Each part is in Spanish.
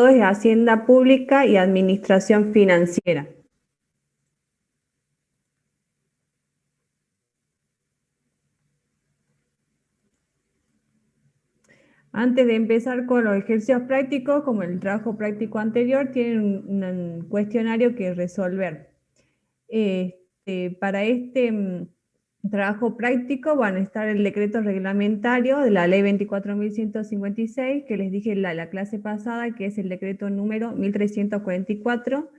es Hacienda Pública y Administración Financiera. Antes de empezar con los ejercicios prácticos, como el trabajo práctico anterior, tienen un cuestionario que resolver. Para este trabajo práctico van a estar el decreto reglamentario de la ley 24.156, que les dije en la clase pasada, que es el decreto número 1344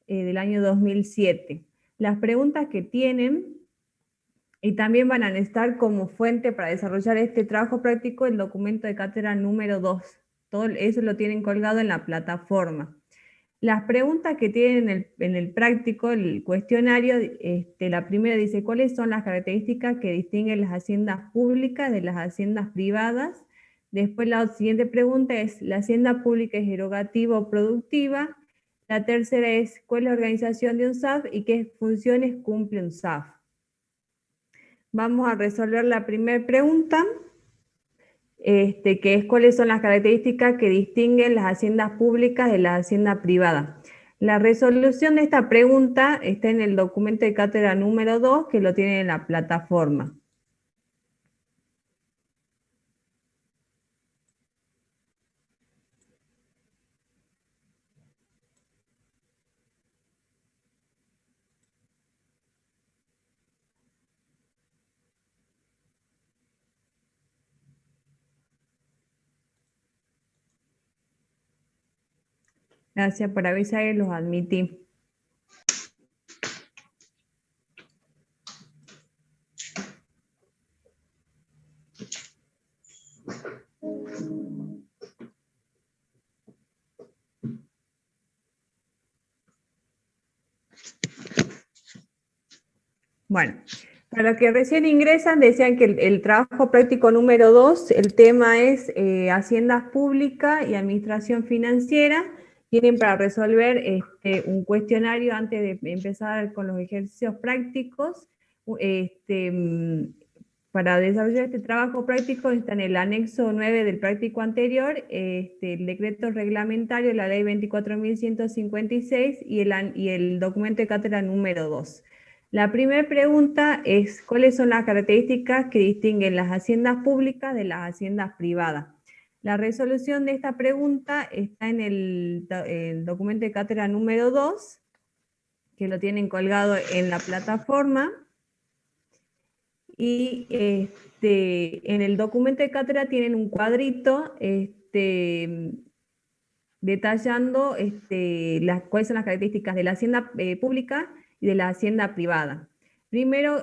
del año 2007. Las preguntas que tienen, y también van a necesitar como fuente para desarrollar este trabajo práctico el documento de cátedra número 2. Todo eso lo tienen colgado en la plataforma. Las preguntas que tienen en el práctico, el cuestionario, la primera dice, ¿cuáles son las características que distinguen las haciendas públicas de las haciendas privadas? Después la siguiente pregunta es, ¿la hacienda pública es erogativa o productiva? La tercera es, ¿cuál es la organización de un SAF y qué funciones cumple un SAF? Vamos a resolver la primera pregunta, que es cuáles son las características que distinguen las haciendas públicas de las haciendas privadas. La resolución de esta pregunta está en el documento de cátedra número 2, que lo tienen en la plataforma. Gracias por avisar y los admití. Bueno, para los que recién ingresan, decían que el trabajo práctico número 2, el tema es haciendas públicas y administración financiera. Tienen para resolver un cuestionario antes de empezar con los ejercicios prácticos. Para desarrollar este trabajo práctico está en el anexo 9 del práctico anterior, el decreto reglamentario de la ley 24.156 y el documento de cátedra número 2. La primera pregunta es, ¿cuáles son las características que distinguen las haciendas públicas de las haciendas privadas? La resolución de esta pregunta está en el documento de cátedra número 2, que lo tienen colgado en la plataforma. Y en el documento de cátedra tienen un cuadrito detallando cuáles son las características de la hacienda pública y de la hacienda privada. Primero,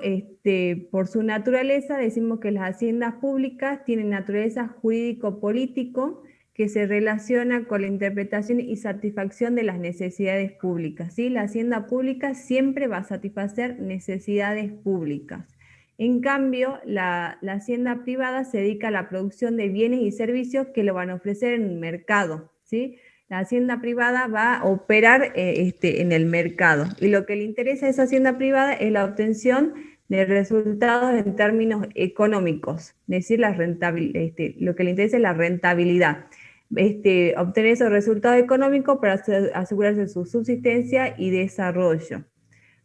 por su naturaleza, decimos que las haciendas públicas tienen naturaleza jurídico-político que se relaciona con la interpretación y satisfacción de las necesidades públicas, ¿sí? La hacienda pública siempre va a satisfacer necesidades públicas. En cambio, la hacienda privada se dedica a la producción de bienes y servicios que lo van a ofrecer en el mercado, ¿sí? La hacienda privada va a operar en el mercado y lo que le interesa a esa hacienda privada es la obtención de resultados en términos económicos, es decir, lo que le interesa es la rentabilidad. Obtener esos resultados económicos para asegurarse su subsistencia y desarrollo.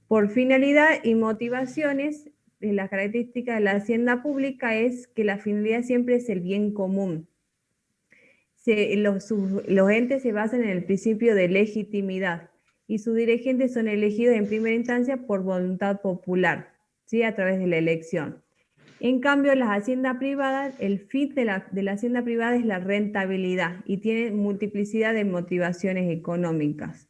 Por finalidad y motivaciones, la característica de la hacienda pública es que la finalidad siempre es el bien común. Los entes se basan en el principio de legitimidad y sus dirigentes son elegidos en primera instancia por voluntad popular, ¿sí? A través de la elección. En cambio, las haciendas privadas, el fin de la hacienda privada es la rentabilidad y tiene multiplicidad de motivaciones económicas.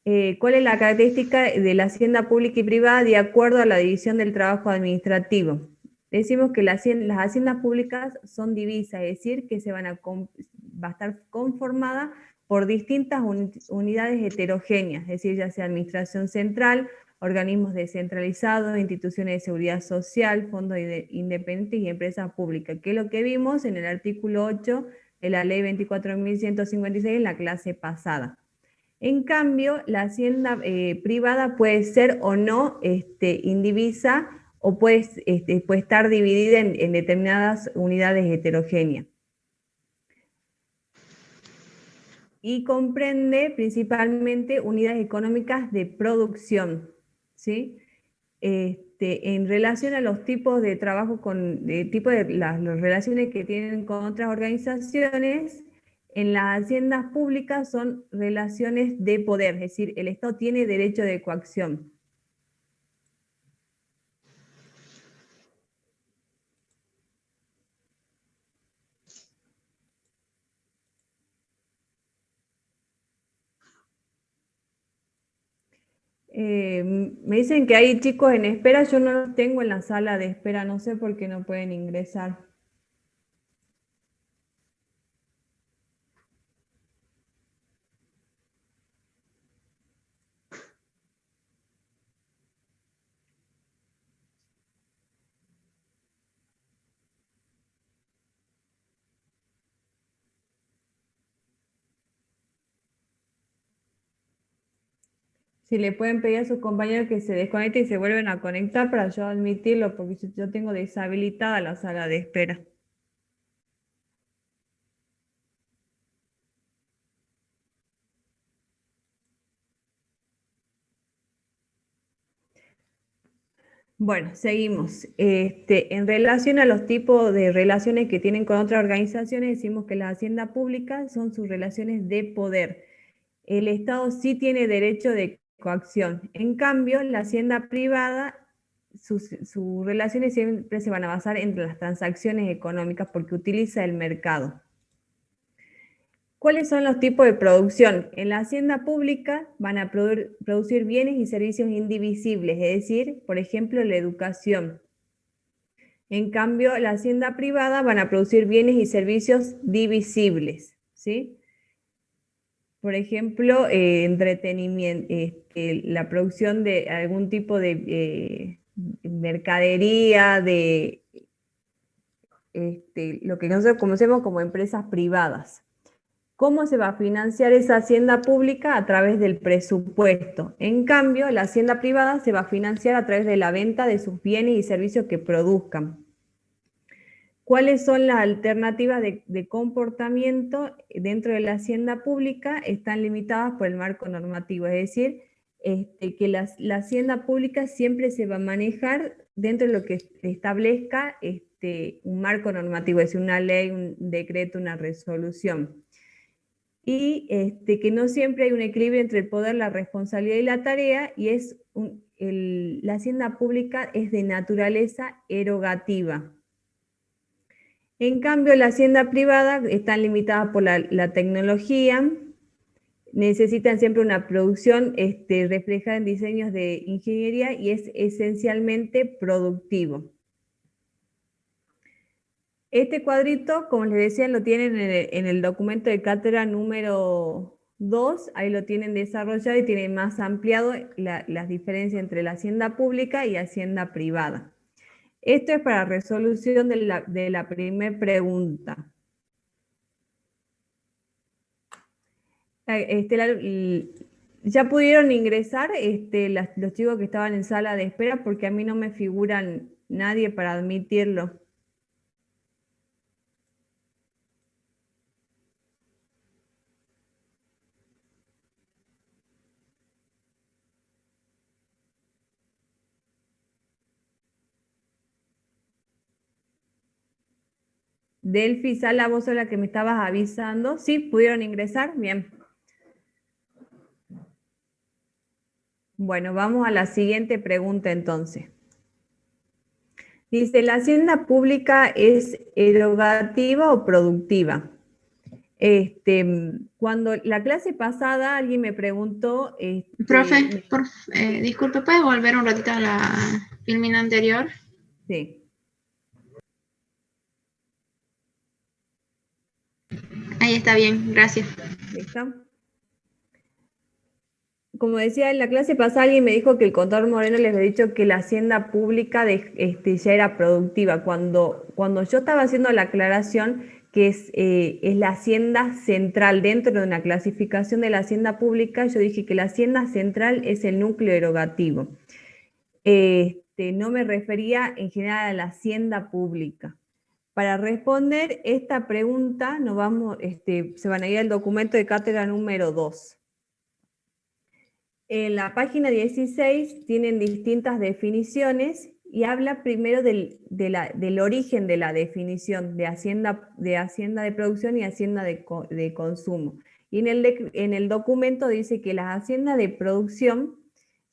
¿Cuál es la característica de la hacienda pública y privada de acuerdo a la división del trabajo administrativo? Decimos que las haciendas públicas son divisas, es decir, que va a estar conformada por distintas unidades heterogéneas, es decir, ya sea administración central, organismos descentralizados, instituciones de seguridad social, fondos independientes y empresas públicas, que es lo que vimos en el artículo 8 de la ley 24.156 en la clase pasada. En cambio, la hacienda privada puede ser o no indivisa o puede estar dividida en determinadas unidades heterogéneas. y comprende principalmente unidades económicas de producción, ¿sí? En relación a los tipos de trabajo, las relaciones que tienen con otras organizaciones, en las haciendas públicas son relaciones de poder, es decir, el Estado tiene derecho de coacción. Me dicen que hay chicos en espera, yo no los tengo en la sala de espera, no sé por qué no pueden ingresar. Si le pueden pedir a sus compañeros que se desconecten y se vuelven a conectar para yo admitirlo, porque yo tengo deshabilitada la sala de espera. Bueno, seguimos. En relación a los tipos de relaciones que tienen con otras organizaciones, decimos que las haciendas públicas son sus relaciones de poder. El Estado sí tiene derecho de coacción. En cambio, la hacienda privada, sus relaciones siempre se van a basar en las transacciones económicas porque utiliza el mercado. ¿Cuáles son los tipos de producción? En la hacienda pública van a producir bienes y servicios indivisibles, es decir, por ejemplo, la educación. En cambio, la hacienda privada van a producir bienes y servicios divisibles, ¿sí? Por ejemplo, entretenimiento, la producción de algún tipo de mercadería, de lo que nosotros conocemos como empresas privadas. ¿Cómo se va a financiar esa hacienda pública? A través del presupuesto. En cambio, la hacienda privada se va a financiar a través de la venta de sus bienes y servicios que produzcan. ¿Cuáles son las alternativas de comportamiento dentro de la hacienda pública? Están limitadas por el marco normativo, es decir, que la hacienda pública siempre se va a manejar dentro de lo que establezca un marco normativo, es decir, una ley, un decreto, una resolución. Y que no siempre hay un equilibrio entre el poder, la responsabilidad y la tarea, y la hacienda pública es de naturaleza erogativa. En cambio, la hacienda privada está limitada por la tecnología, necesitan siempre una producción reflejada en diseños de ingeniería y es esencialmente productivo. Este cuadrito, como les decía, lo tienen en el documento de cátedra número 2, ahí lo tienen desarrollado y tienen más ampliado las diferencias entre la hacienda pública y hacienda privada. Esto es para resolución de la primera pregunta. Ya pudieron ingresar los chicos que estaban en sala de espera porque a mí no me figuran nadie para admitirlo. Delphi, Sala, vos sos la que me estabas avisando. ¿Sí? ¿Pudieron ingresar? Bien. Bueno, vamos a la siguiente pregunta entonces. Dice, ¿la hacienda pública es erogativa o productiva? Cuando la clase pasada alguien me preguntó... Profe, disculpe, ¿puede volver un ratito a la filmina anterior? Sí. Ahí está bien, gracias. ¿Listo? Como decía, en la clase pasada alguien me dijo que el contador Moreno les había dicho que la hacienda pública ya era productiva. Cuando yo estaba haciendo la aclaración que es la hacienda central dentro de una clasificación de la hacienda pública, yo dije que la hacienda central es el núcleo erogativo. No me refería en general a la hacienda pública. Para responder esta pregunta, se van a ir al documento de cátedra número 2. En la página 16 tienen distintas definiciones y habla primero del origen de la definición de hacienda de producción y hacienda de consumo. Y en el documento dice que las haciendas de producción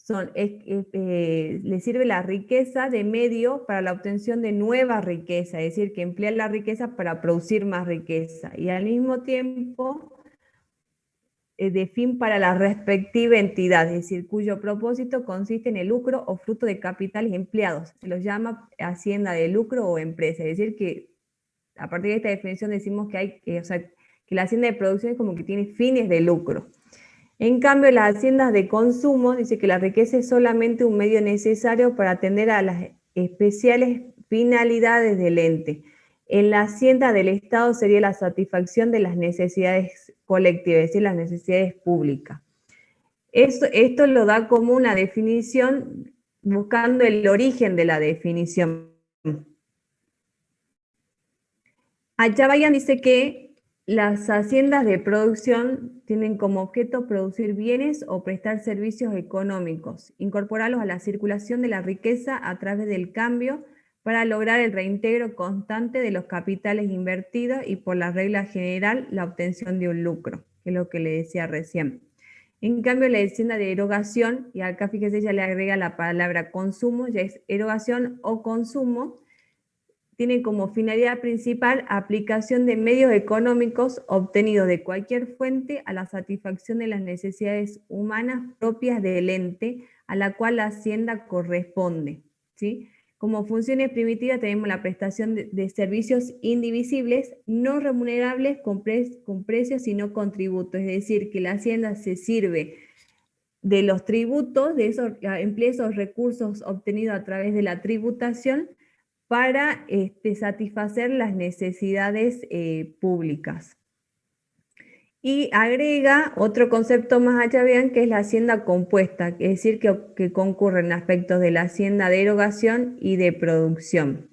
le sirve la riqueza de medio para la obtención de nueva riqueza, es decir, que emplea la riqueza para producir más riqueza. Y al mismo tiempo de fin para la respectiva entidad, es decir, cuyo propósito consiste en el lucro o fruto de capitales empleados. Se los llama hacienda de lucro o empresa, es decir, que a partir de esta definición decimos que que la hacienda de producción es como que tiene fines de lucro. En cambio, las haciendas de consumo dice que la riqueza es solamente un medio necesario para atender a las especiales finalidades del ente. En la hacienda del Estado sería la satisfacción de las necesidades colectivas, es decir, las necesidades públicas. Esto lo da como una definición buscando el origen de la definición. Achabayan dice que las haciendas de producción tienen como objeto producir bienes o prestar servicios económicos, incorporarlos a la circulación de la riqueza a través del cambio para lograr el reintegro constante de los capitales invertidos y por la regla general la obtención de un lucro, que es lo que le decía recién. En cambio, la hacienda de erogación, y acá fíjese, ella le agrega la palabra consumo, ya es erogación o consumo, tiene como finalidad principal aplicación de medios económicos obtenidos de cualquier fuente a la satisfacción de las necesidades humanas propias del ente a la cual la hacienda corresponde, ¿sí? Como funciones primitivas tenemos la prestación de servicios indivisibles, no remunerables con precios y no con tributos, es decir, que la hacienda se sirve de los tributos, emplea esos recursos obtenidos a través de la tributación para satisfacer las necesidades públicas. Y agrega otro concepto más allá, vean, que es la hacienda compuesta, es decir, que concurren aspectos de la hacienda de erogación y de producción.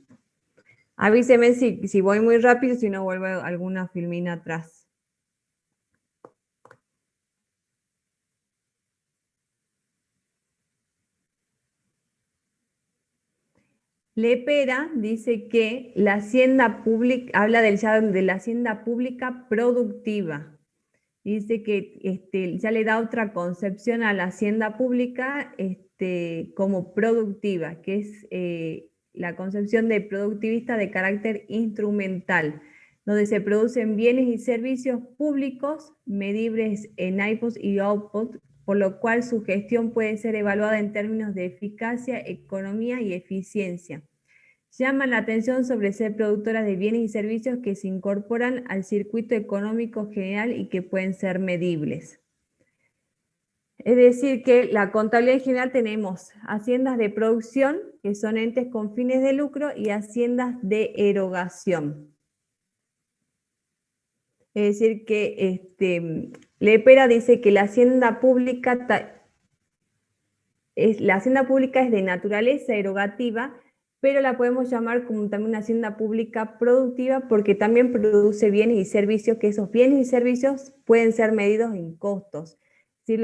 Avíseme si voy muy rápido, si no vuelvo alguna filmina atrás. Lepera dice que la hacienda pública, habla de la hacienda pública productiva. Dice que ya le da otra concepción a la hacienda pública como productiva, que es la concepción de productivista de carácter instrumental, donde se producen bienes y servicios públicos medibles en input y output, por lo cual su gestión puede ser evaluada en términos de eficacia, economía y eficiencia. Llaman la atención sobre ser productoras de bienes y servicios que se incorporan al circuito económico general y que pueden ser medibles. Es decir, que la contabilidad en general tenemos haciendas de producción, que son entes con fines de lucro, y haciendas de erogación. Es decir, que Lepera dice que la hacienda pública es de naturaleza erogativa, pero la podemos llamar como también una hacienda pública productiva porque también produce bienes y servicios, que esos bienes y servicios pueden ser medidos en costos. Sí,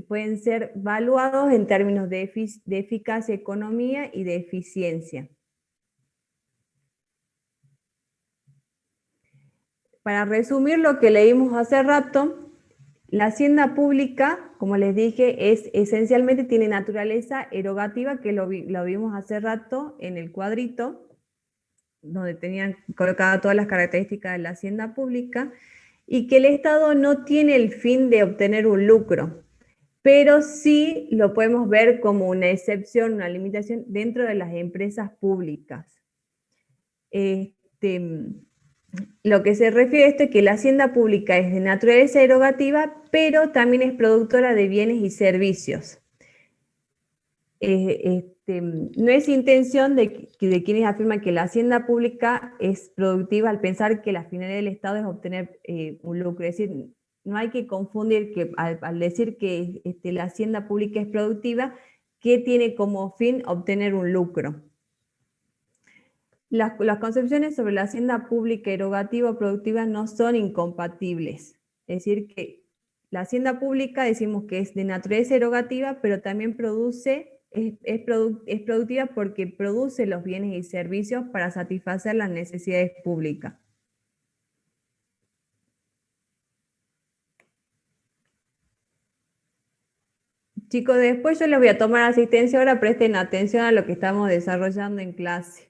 pueden ser valuados en términos de eficacia, economía y de eficiencia. Para resumir lo que leímos hace rato, la hacienda pública, como les dije, esencialmente tiene naturaleza erogativa, que lo vimos hace rato en el cuadrito, donde tenían colocadas todas las características de la hacienda pública, y que el Estado no tiene el fin de obtener un lucro, pero sí lo podemos ver como una excepción, una limitación dentro de las empresas públicas. Lo que se refiere a esto es que la hacienda pública es de naturaleza erogativa, pero también es productora de bienes y servicios. No es intención de quienes afirman que la hacienda pública es productiva al pensar que la finalidad del Estado es obtener un lucro. Es decir, no hay que confundir que al decir que la hacienda pública es productiva, que tiene como fin obtener un lucro. Las concepciones sobre la hacienda pública erogativa o productiva no son incompatibles. Es decir, que la hacienda pública decimos que es de naturaleza erogativa, pero también es productiva porque produce los bienes y servicios para satisfacer las necesidades públicas. Chicos, después yo les voy a tomar asistencia, ahora presten atención a lo que estamos desarrollando en clase.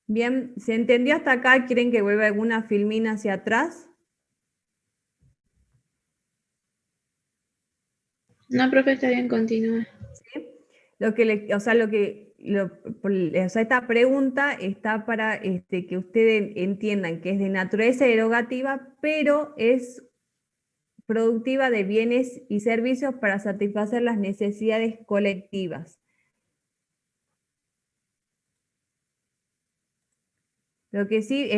Bien, ¿se entendió hasta acá? ¿Quieren que vuelva alguna filmina hacia atrás? No, profe, está bien, continúa. ¿Sí? Esta pregunta está para que ustedes entiendan que es de naturaleza erogativa, pero es productiva de bienes y servicios para satisfacer las necesidades colectivas. Lo que sí,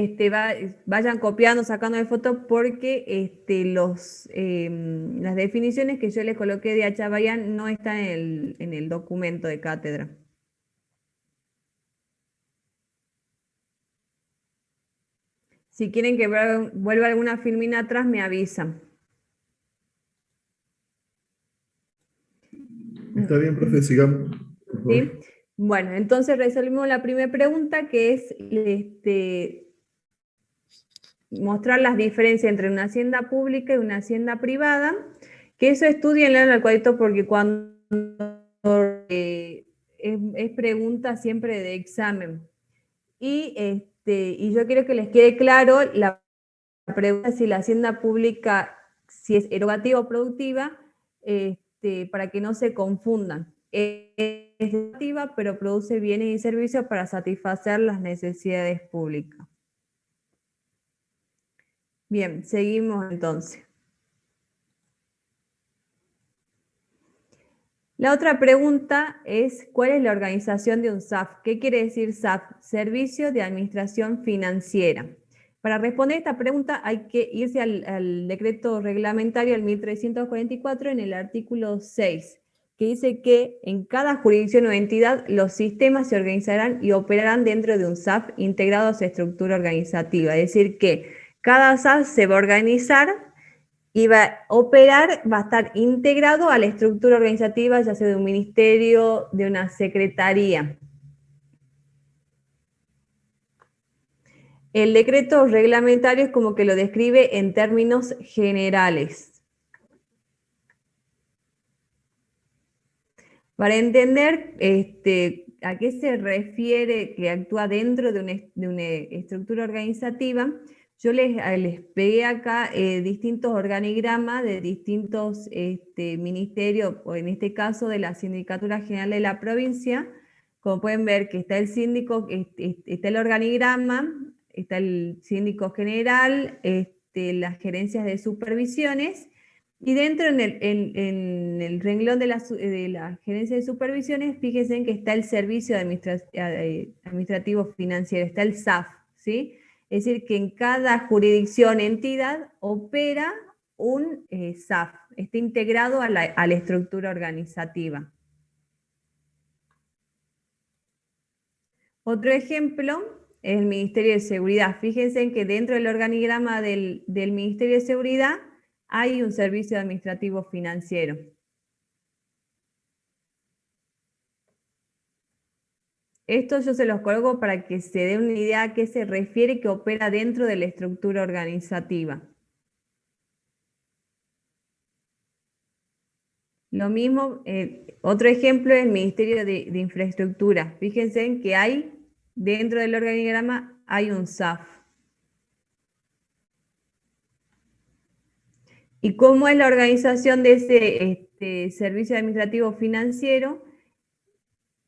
vayan copiando, sacando de fotos, porque las definiciones que yo les coloqué de Achabayán no están en el documento de cátedra. Si quieren que vuelva alguna filmina atrás, me avisan. Está bien, profe, sigamos. ¿Sí? Bueno, entonces resolvimos la primera pregunta, que es mostrar las diferencias entre una hacienda pública y una hacienda privada, que eso estudienlo en el cuadrito porque cuando es pregunta siempre de examen. Y yo quiero que les quede claro la pregunta si la hacienda pública, si es erogativa o productiva, para que no se confundan. Es erogativa, pero produce bienes y servicios para satisfacer las necesidades públicas. Bien, seguimos entonces. La otra pregunta es, ¿cuál es la organización de un SAF? ¿Qué quiere decir SAF? Servicio de Administración Financiera. Para responder esta pregunta hay que irse al decreto reglamentario del 1344 en el artículo 6, que dice que en cada jurisdicción o entidad los sistemas se organizarán y operarán dentro de un SAF integrado a su estructura organizativa. Es decir, que cada SAF se va a organizar y va a operar, va a estar integrado a la estructura organizativa, ya sea de un ministerio, de una secretaría. El decreto reglamentario es como que lo describe en términos generales. Para entender a qué se refiere que actúa dentro de una estructura organizativa, yo les pegué acá distintos organigramas de distintos ministerios, o en este caso de la Sindicatura General de la provincia. Como pueden ver que está el síndico, está el organigrama, está el síndico general, las gerencias de supervisiones, y dentro en el renglón de la gerencia de supervisiones, fíjense en que está el servicio administrativo financiero, está el SAF, ¿sí? Es decir, que en cada jurisdicción, entidad, opera un SAF, está integrado a la estructura organizativa. Otro ejemplo es el Ministerio de Seguridad. Fíjense en que dentro del organigrama del Ministerio de Seguridad hay un servicio administrativo financiero. Esto yo se los coloco para que se dé una idea a qué se refiere que opera dentro de la estructura organizativa. Lo mismo, otro ejemplo es el Ministerio de Infraestructura. Fíjense en que hay, dentro del organigrama, hay un SAF. ¿Y cómo es la organización de ese servicio administrativo financiero?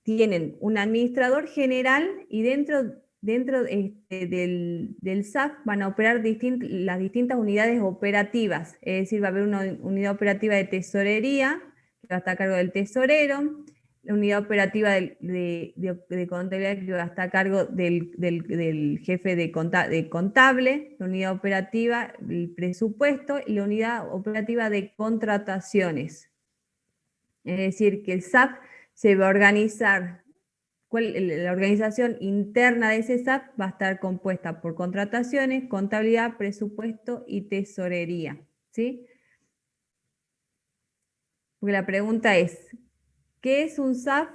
Tienen un administrador general y dentro del SAF van a operar las distintas unidades operativas. Es decir, va a haber una unidad operativa de tesorería, que va a estar a cargo del tesorero, la unidad operativa de contabilidad, que va a estar a cargo del jefe de contable, la unidad operativa del presupuesto y la unidad operativa de contrataciones. Es decir, que el SAF se va a organizar la organización interna de ese SAF va a estar compuesta por contrataciones, contabilidad, presupuesto y tesorería, ¿sí? Porque la pregunta es, ¿qué es un SAF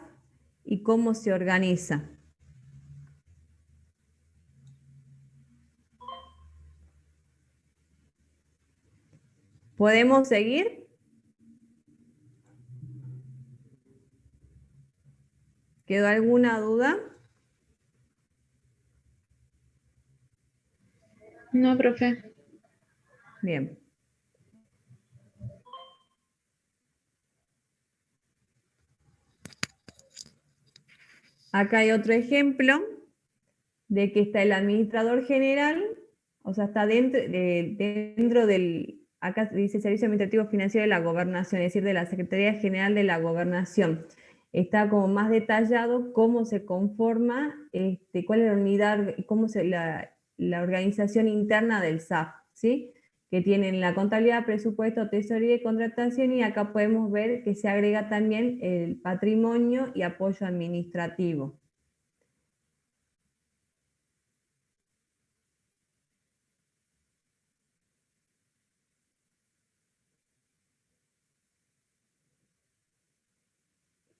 y cómo se organiza? ¿Podemos seguir? ¿Quedó alguna duda? No, profe. Bien. Acá hay otro ejemplo de que está el administrador general, o sea, está dentro del, acá dice Servicio Administrativo Financiero de la Gobernación, es decir, de la Secretaría General de la Gobernación. Está como más detallado cómo se conforma, cuál es la unidad, la organización interna del SAF, ¿sí? Que tienen la contabilidad, presupuesto, tesorería y contratación, y acá podemos ver que se agrega también el patrimonio y apoyo administrativo.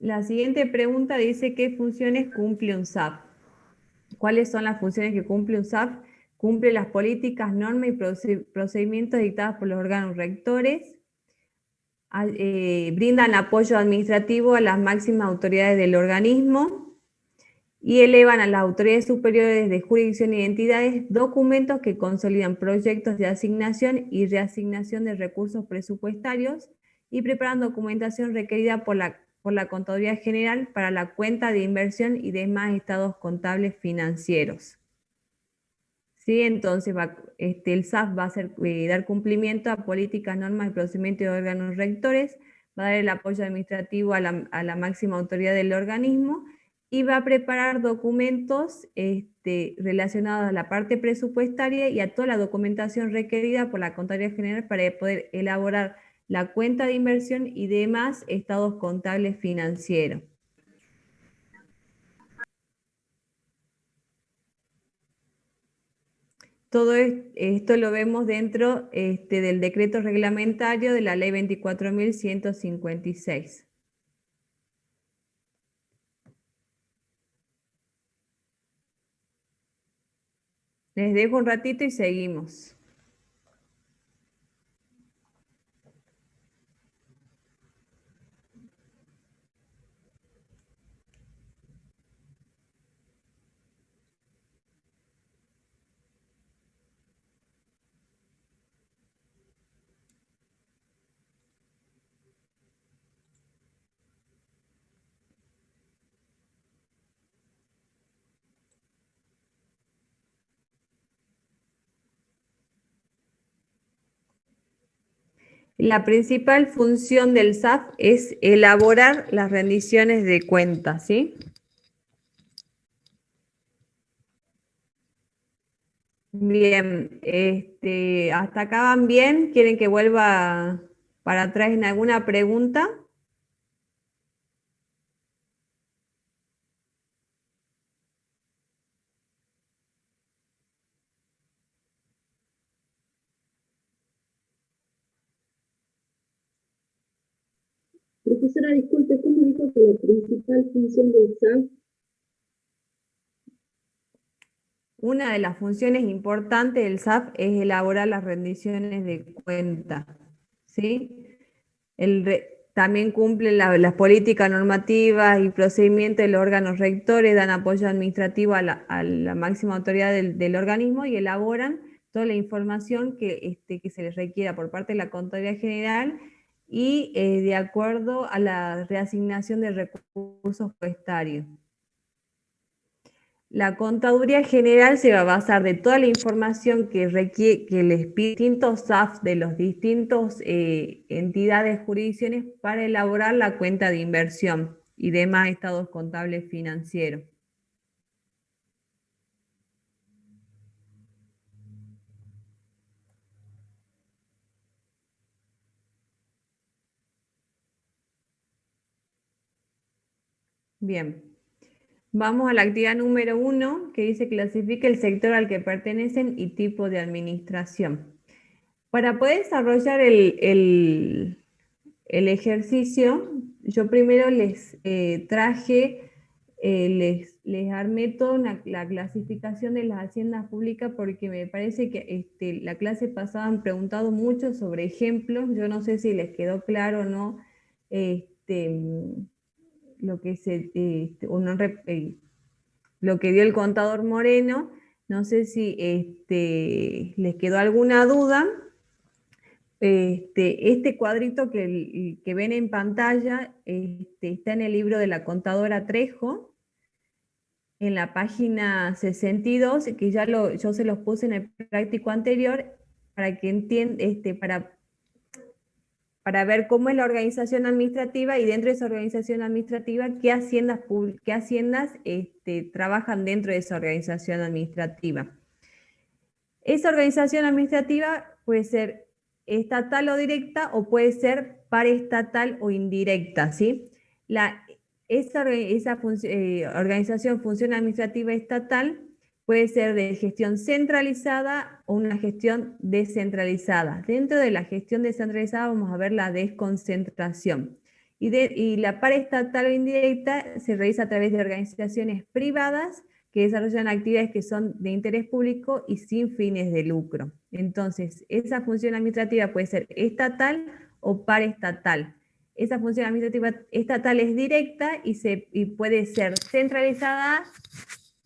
La siguiente pregunta dice, ¿qué funciones cumple un SAF? ¿Cuáles son las funciones que cumple un SAF? Cumple las políticas, normas y procedimientos dictados por los órganos rectores, brindan apoyo administrativo a las máximas autoridades del organismo y elevan a las autoridades superiores de jurisdicción y entidades documentos que consolidan proyectos de asignación y reasignación de recursos presupuestarios y preparan documentación requerida por la Contaduría General para la cuenta de inversión y demás estados contables financieros. ¿Sí? Entonces el SAF va a dar cumplimiento a políticas, normas y procedimientos de órganos rectores, va a dar el apoyo administrativo a la máxima autoridad del organismo y va a preparar documentos relacionados a la parte presupuestaria y a toda la documentación requerida por la Contraloría General para poder elaborar la cuenta de inversión y demás estados contables financieros. Todo esto lo vemos dentro del decreto reglamentario de la ley 24.156. Les dejo un ratito y seguimos. La principal función del SAF es elaborar las rendiciones de cuentas, ¿sí? Bien, ¿hasta acá van bien? ¿Quieren que vuelva para atrás en alguna pregunta? Profesora, disculpe, ¿cómo dijo que la principal función del SAF? Una de las funciones importantes del SAF es elaborar las rendiciones de cuenta, ¿sí? También cumple las políticas normativas y procedimientos de los órganos rectores, dan apoyo administrativo a la máxima autoridad del organismo y elaboran toda la información que se les requiera por parte de la Contraloría General y de acuerdo a la reasignación de recursos presupuestarios. La Contaduría General se va a basar de toda la información que les distintos SAF de los distintos entidades, jurisdicciones para elaborar la cuenta de inversión y demás estados contables financieros. Bien. Vamos a la actividad número 1, que dice clasifique el sector al que pertenecen y tipo de administración. Para poder desarrollar el ejercicio, yo primero les traje, les armé toda la clasificación de las haciendas públicas porque me parece que la clase pasada han preguntado mucho sobre ejemplos. Yo no sé si les quedó claro o no lo que lo que dio el contador Moreno. No sé si les quedó alguna duda. Este cuadrito que ven en pantalla está en el libro de la contadora Trejo, en la página 62, que yo se los puse en el práctico anterior para que entiendan, para ver cómo es la organización administrativa y dentro de esa organización administrativa, qué haciendas trabajan dentro de esa organización administrativa. Esa organización administrativa puede ser estatal o directa o puede ser paraestatal o indirecta, ¿sí? Esa organización, función administrativa estatal puede ser de gestión centralizada o una gestión descentralizada. Dentro de la gestión descentralizada vamos a ver la desconcentración. Y la paraestatal o indirecta se realiza a través de organizaciones privadas que desarrollan actividades que son de interés público y sin fines de lucro. Entonces, esa función administrativa puede ser estatal o paraestatal. Esa función administrativa estatal es directa y puede ser centralizada,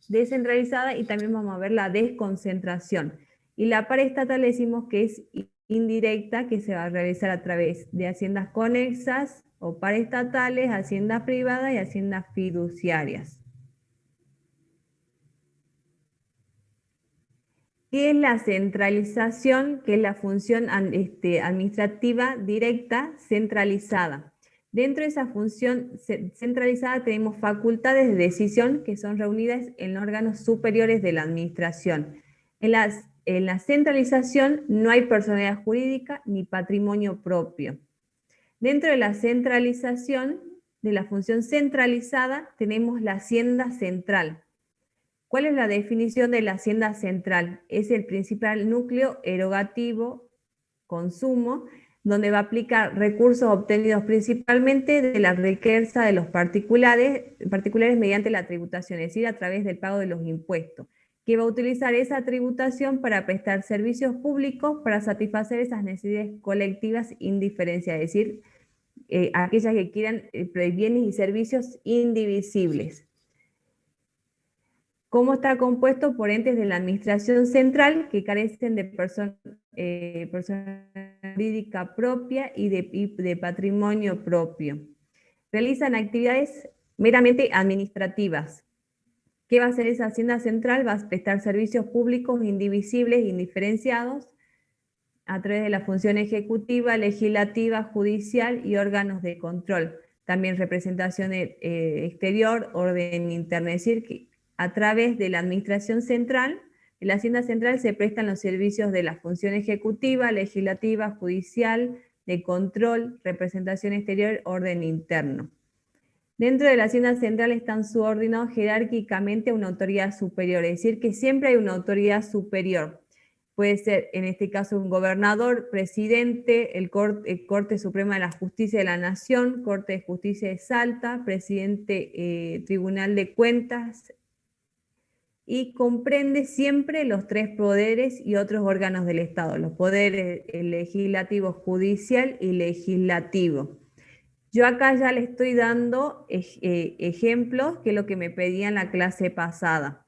descentralizada, y también vamos a ver la desconcentración. Y la paraestatal decimos que es indirecta, que se va a realizar a través de haciendas conexas o paraestatales, haciendas privadas y haciendas fiduciarias. ¿Qué es la centralización? Que es la función administrativa directa centralizada. Dentro de esa función centralizada tenemos facultades de decisión que son reunidas en órganos superiores de la administración. En la centralización no hay personalidad jurídica ni patrimonio propio. Dentro de la centralización, de la función centralizada, tenemos la hacienda central. ¿Cuál es la definición de la hacienda central? Es el principal núcleo erogativo, consumo, donde va a aplicar recursos obtenidos principalmente de la riqueza de los particulares mediante la tributación, es decir, a través del pago de los impuestos, que va a utilizar esa tributación para prestar servicios públicos para satisfacer esas necesidades colectivas indiferenciadas, es decir, aquellas que quieran bienes y servicios indivisibles. ¿Cómo está compuesto? Por entes de la administración central que carecen de persona jurídica propia y de patrimonio propio. Realizan actividades meramente administrativas. ¿Qué va a hacer esa hacienda central? Va a prestar servicios públicos indivisibles, indiferenciados, a través de la función ejecutiva, legislativa, judicial y órganos de control. También representación exterior, orden interno, es decir, que a través de la administración central, en la hacienda central se prestan los servicios de la función ejecutiva, legislativa, judicial, de control, representación exterior, orden interno. Dentro de la hacienda central están subordinados jerárquicamente a una autoridad superior, es decir, que siempre hay una autoridad superior. Puede ser, en este caso, un gobernador, presidente, el Corte Suprema de la Justicia de la Nación, Corte de Justicia de Salta, presidente Tribunal de Cuentas, y comprende siempre los tres poderes y otros órganos del Estado, los poderes legislativo, judicial y legislativo. Yo acá ya le estoy dando ejemplos, que es lo que me pedía en la clase pasada.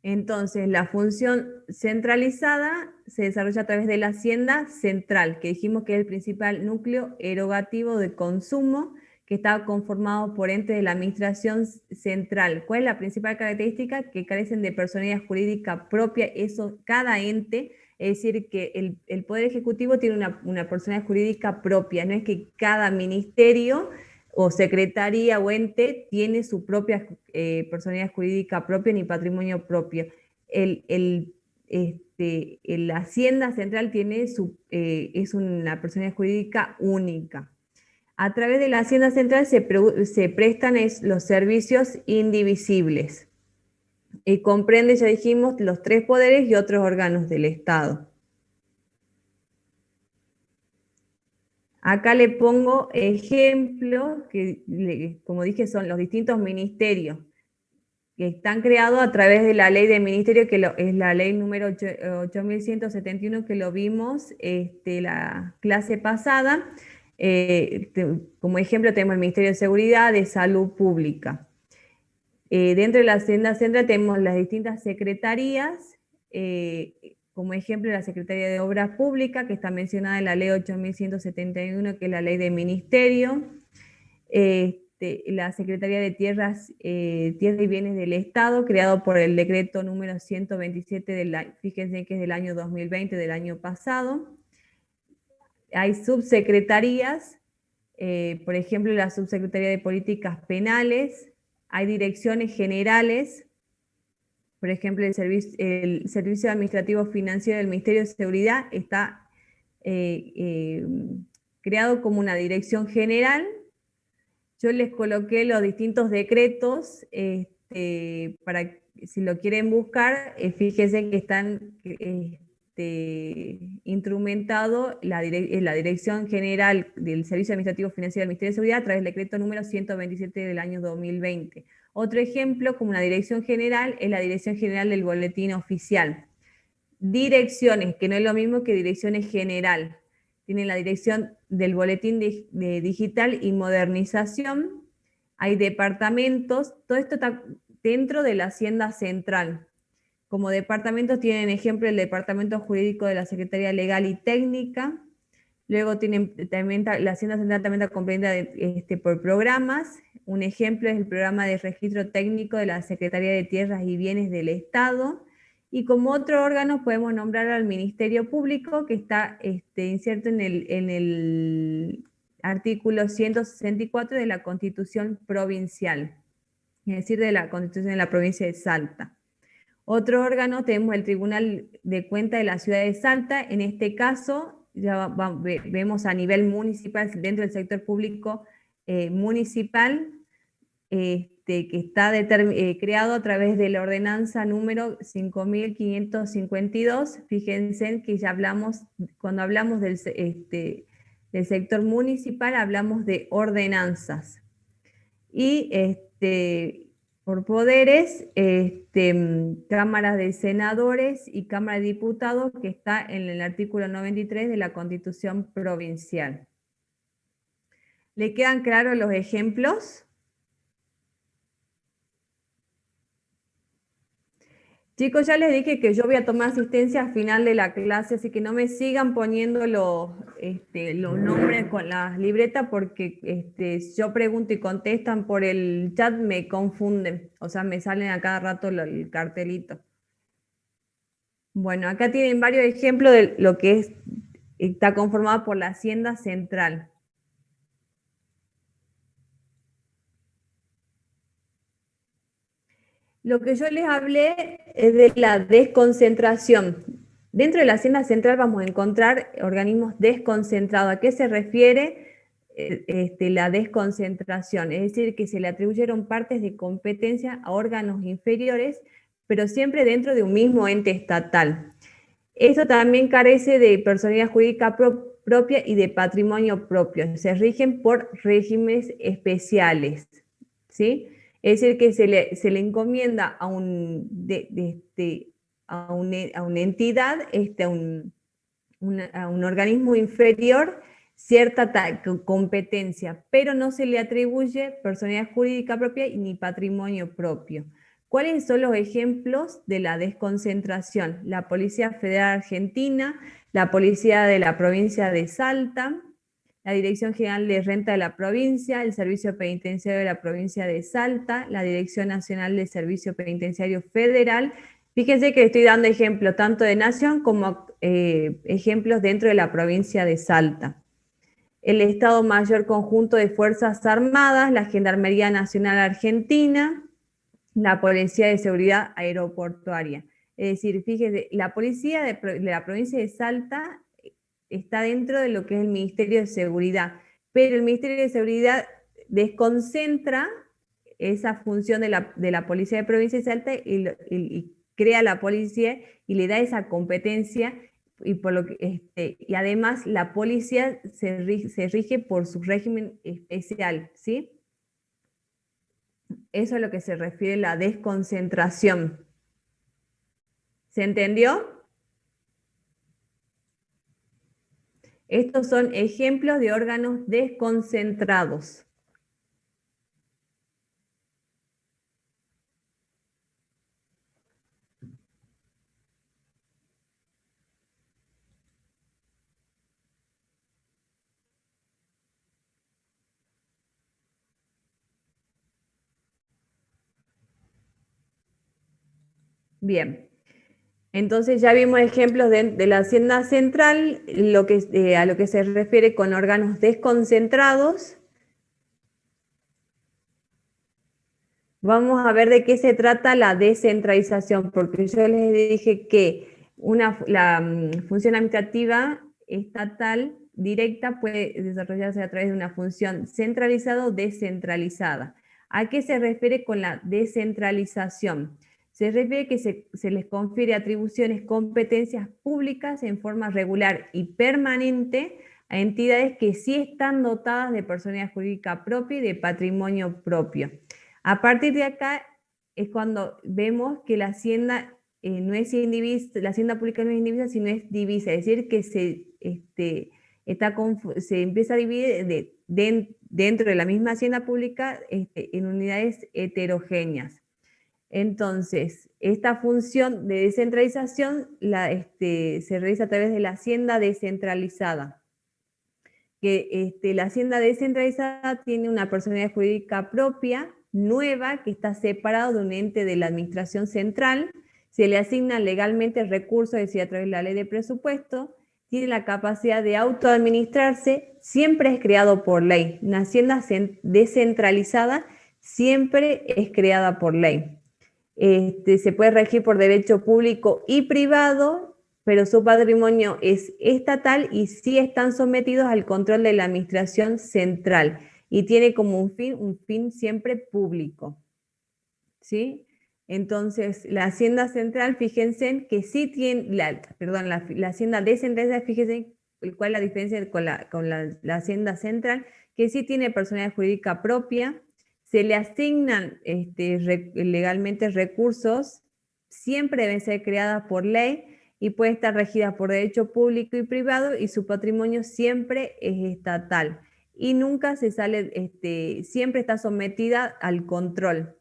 Entonces, la función centralizada se desarrolla a través de la hacienda central, que dijimos que es el principal núcleo erogativo de consumo, que está conformado por entes de la administración central. ¿Cuál es la principal característica? Que carecen de personalidad jurídica propia, eso cada ente, es decir, que el Poder Ejecutivo tiene una personalidad jurídica propia, no es que cada ministerio o secretaría o ente tiene su propia personalidad jurídica propia ni patrimonio propio. La Hacienda Central tiene es una personalidad jurídica única. A través de la Hacienda Central se prestan los servicios indivisibles. Y comprende, ya dijimos, los 3 poderes y otros órganos del Estado. Acá le pongo ejemplos que, como dije, son los distintos ministerios que están creados a través de la ley de ministerio, que es la ley número 8171, que lo vimos la clase pasada. Como ejemplo tenemos el Ministerio de Seguridad, de Salud Pública. Dentro de la Hacienda Central tenemos las distintas secretarías, como ejemplo la Secretaría de Obras Públicas, que está mencionada en la ley 8171, que es la ley de ministerio. La Secretaría de Tierras y Bienes del Estado, creado por el decreto número 127, fíjense que es del año 2020, del año pasado. Hay subsecretarías, por ejemplo, la Subsecretaría de Políticas Penales. Hay direcciones generales, por ejemplo, el Servicio Administrativo Financiero del Ministerio de Seguridad está creado como una dirección general. Yo les coloqué los distintos decretos para, si lo quieren buscar, fíjense que están instrumentado la Dirección General del Servicio Administrativo Financiero del Ministerio de Seguridad a través del decreto número 127 del año 2020. Otro ejemplo, como una dirección general, es la Dirección General del Boletín Oficial. Direcciones, que no es lo mismo que direcciones general. Tienen la dirección del boletín de digital y modernización. Hay departamentos, todo esto está dentro de la Hacienda Central. Como departamentos tienen ejemplo el Departamento Jurídico de la Secretaría Legal y Técnica. Luego tienen también, la Hacienda Central también está comprendida por programas. Un ejemplo es el programa de registro técnico de la Secretaría de Tierras y Bienes del Estado. Y como otro órgano podemos nombrar al Ministerio Público, que está inserto en el artículo 164 de la Constitución Provincial, es decir, de la Constitución de la provincia de Salta. Otro órgano tenemos el Tribunal de Cuentas de la ciudad de Salta. En este caso ya vemos a nivel municipal, dentro del sector público municipal, que está creado a través de la ordenanza número 5552. Fíjense que ya hablamos, cuando hablamos del sector municipal, hablamos de ordenanzas. Y por poderes, cámaras de senadores y cámara de diputados, que está en el artículo 93 de la Constitución Provincial. ¿Le quedan claros los ejemplos? Chicos, ya les dije que yo voy a tomar asistencia al final de la clase, así que no me sigan poniendo los nombres con las libretas, porque si yo pregunto y contestan por el chat me confunden, o sea, me salen a cada rato el cartelito. Bueno, acá tienen varios ejemplos de lo que está conformado por la Hacienda Central. Lo que yo les hablé es de la desconcentración. Dentro de la Hacienda Central vamos a encontrar organismos desconcentrados. ¿A qué se refiere la desconcentración? Es decir, que se le atribuyeron partes de competencia a órganos inferiores, pero siempre dentro de un mismo ente estatal. Esto también carece de personalidad jurídica propia y de patrimonio propio. Se rigen por regímenes especiales, ¿sí? Es decir, que se le encomienda a una entidad, a un organismo inferior, cierta competencia, pero no se le atribuye personalidad jurídica propia ni patrimonio propio. ¿Cuáles son los ejemplos de la desconcentración? La Policía Federal Argentina, la Policía de la Provincia de Salta, la Dirección General de Renta de la provincia, el Servicio Penitenciario de la provincia de Salta, la Dirección Nacional de Servicio Penitenciario Federal. Fíjense que estoy dando ejemplos tanto de nación como ejemplos dentro de la provincia de Salta. El Estado Mayor Conjunto de Fuerzas Armadas, la Gendarmería Nacional Argentina, la Policía de Seguridad Aeroportuaria. Es decir, fíjense, la policía de la provincia de Salta está dentro de lo que es el Ministerio de Seguridad, pero el Ministerio de Seguridad desconcentra esa función de la Policía de Provincia de Salta y crea la policía y le da esa competencia y, por lo que, y además la policía se rige por su régimen especial, ¿sí? Eso es a lo que se refiere la desconcentración. ¿Se entendió? Estos son ejemplos de órganos desconcentrados. Bien, entonces ya vimos ejemplos de la Hacienda Central, a lo que se refiere con órganos desconcentrados. Vamos a ver de qué se trata la descentralización, porque yo les dije que la función administrativa estatal directa puede desarrollarse a través de una función centralizada o descentralizada. ¿A qué se refiere con la descentralización? Se refiere que se les confiere atribuciones, competencias públicas en forma regular y permanente a entidades que sí están dotadas de personalidad jurídica propia y de patrimonio propio. A partir de acá es cuando vemos que la hacienda no es indivisa, la hacienda pública no es indivisa, sino es divisa, es decir, que se empieza a dividir dentro de la misma hacienda pública en unidades heterogéneas. Entonces, esta función de descentralización se realiza a través de la hacienda descentralizada. Que la hacienda descentralizada tiene una personalidad jurídica propia, nueva, que está separado de un ente de la administración central, se le asignan legalmente recursos, es decir, a través de la ley de presupuesto, tiene la capacidad de autoadministrarse, siempre es creado por ley. Una hacienda descentralizada siempre es creada por ley. Se puede regir por derecho público y privado, pero su patrimonio es estatal y sí están sometidos al control de la administración central y tiene como un fin siempre público. ¿Sí? Entonces, la hacienda central, fíjense que sí tiene, la hacienda descentralizada, fíjense cuál es la diferencia con la hacienda central, que sí tiene personalidad jurídica propia, se le asignan legalmente recursos, siempre deben ser creadas por ley y puede estar regida por derecho público y privado y su patrimonio siempre es estatal y nunca se sale, siempre está sometida al control.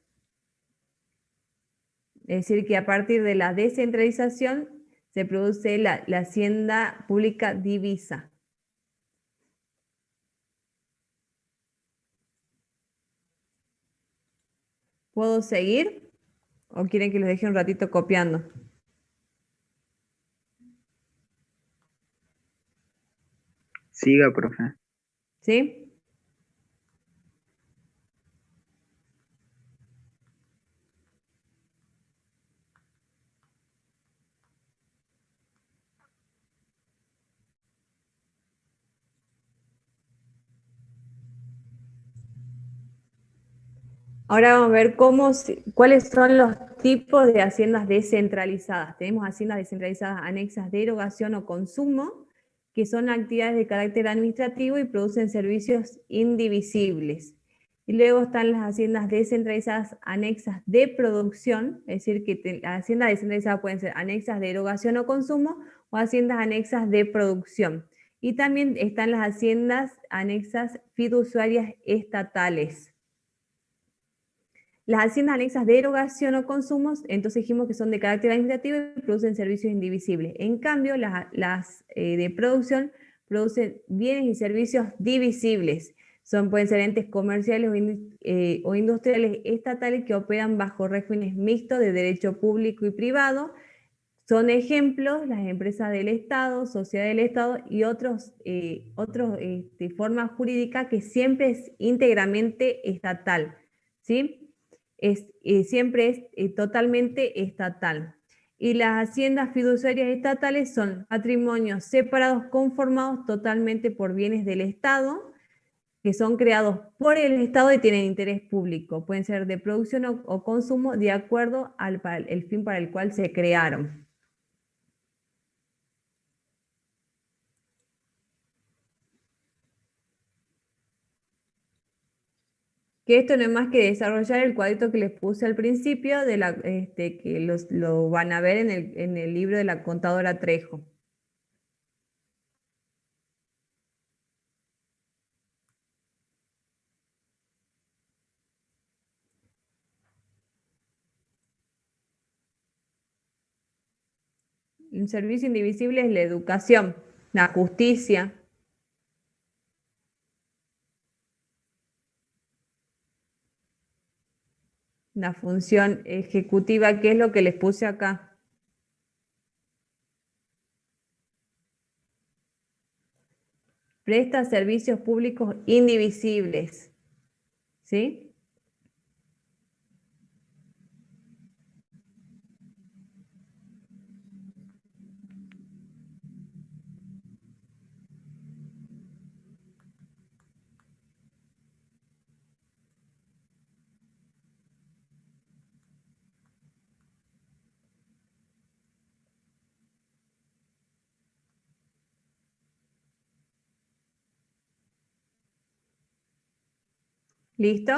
Es decir, que a partir de la descentralización se produce la hacienda pública divisa. ¿Puedo seguir? ¿O quieren que los deje un ratito copiando? Siga, profe. ¿Sí? Ahora vamos a ver cuáles son los tipos de haciendas descentralizadas. Tenemos haciendas descentralizadas anexas de erogación o consumo, que son actividades de carácter administrativo y producen servicios indivisibles. Y luego están las haciendas descentralizadas anexas de producción, es decir, que las haciendas descentralizadas pueden ser anexas de erogación o consumo o haciendas anexas de producción. Y también están las haciendas anexas fiduciarias estatales. Las haciendas anexas de erogación o consumos, entonces dijimos que son de carácter administrativo y producen servicios indivisibles. En cambio, las de producción producen bienes y servicios divisibles. Pueden ser entes comerciales o industriales estatales que operan bajo regímenes mixtos de derecho público y privado. Son ejemplos las empresas del Estado, sociedades del Estado y otras formas jurídicas que siempre es íntegramente estatal, ¿sí? Siempre es totalmente estatal. Y las haciendas fiduciarias estatales son patrimonios separados conformados totalmente por bienes del Estado, que son creados por el Estado y tienen interés público. Pueden ser de producción o consumo de acuerdo al el fin para el cual se crearon. Que esto no es más que desarrollar el cuadrito que les puse al principio, que lo van a ver en el libro de la contadora Trejo. Un servicio indivisible es la educación, la justicia. La función ejecutiva, que es lo que les puse acá. Presta servicios públicos indivisibles. ¿Sí? ¿Listo?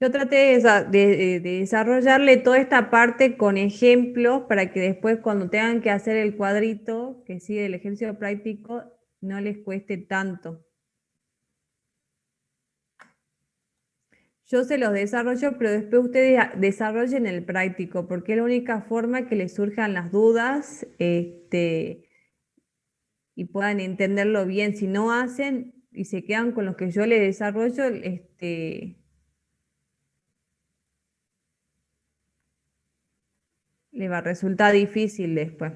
Yo traté de desarrollarle toda esta parte con ejemplos para que después cuando tengan que hacer el cuadrito que sigue el ejercicio práctico no les cueste tanto. Yo se los desarrollo, pero después ustedes desarrollen el práctico, porque es la única forma que les surjan las dudas y puedan entenderlo bien. Si no hacen y se quedan con lo que yo les desarrollo, les va a resultar difícil después.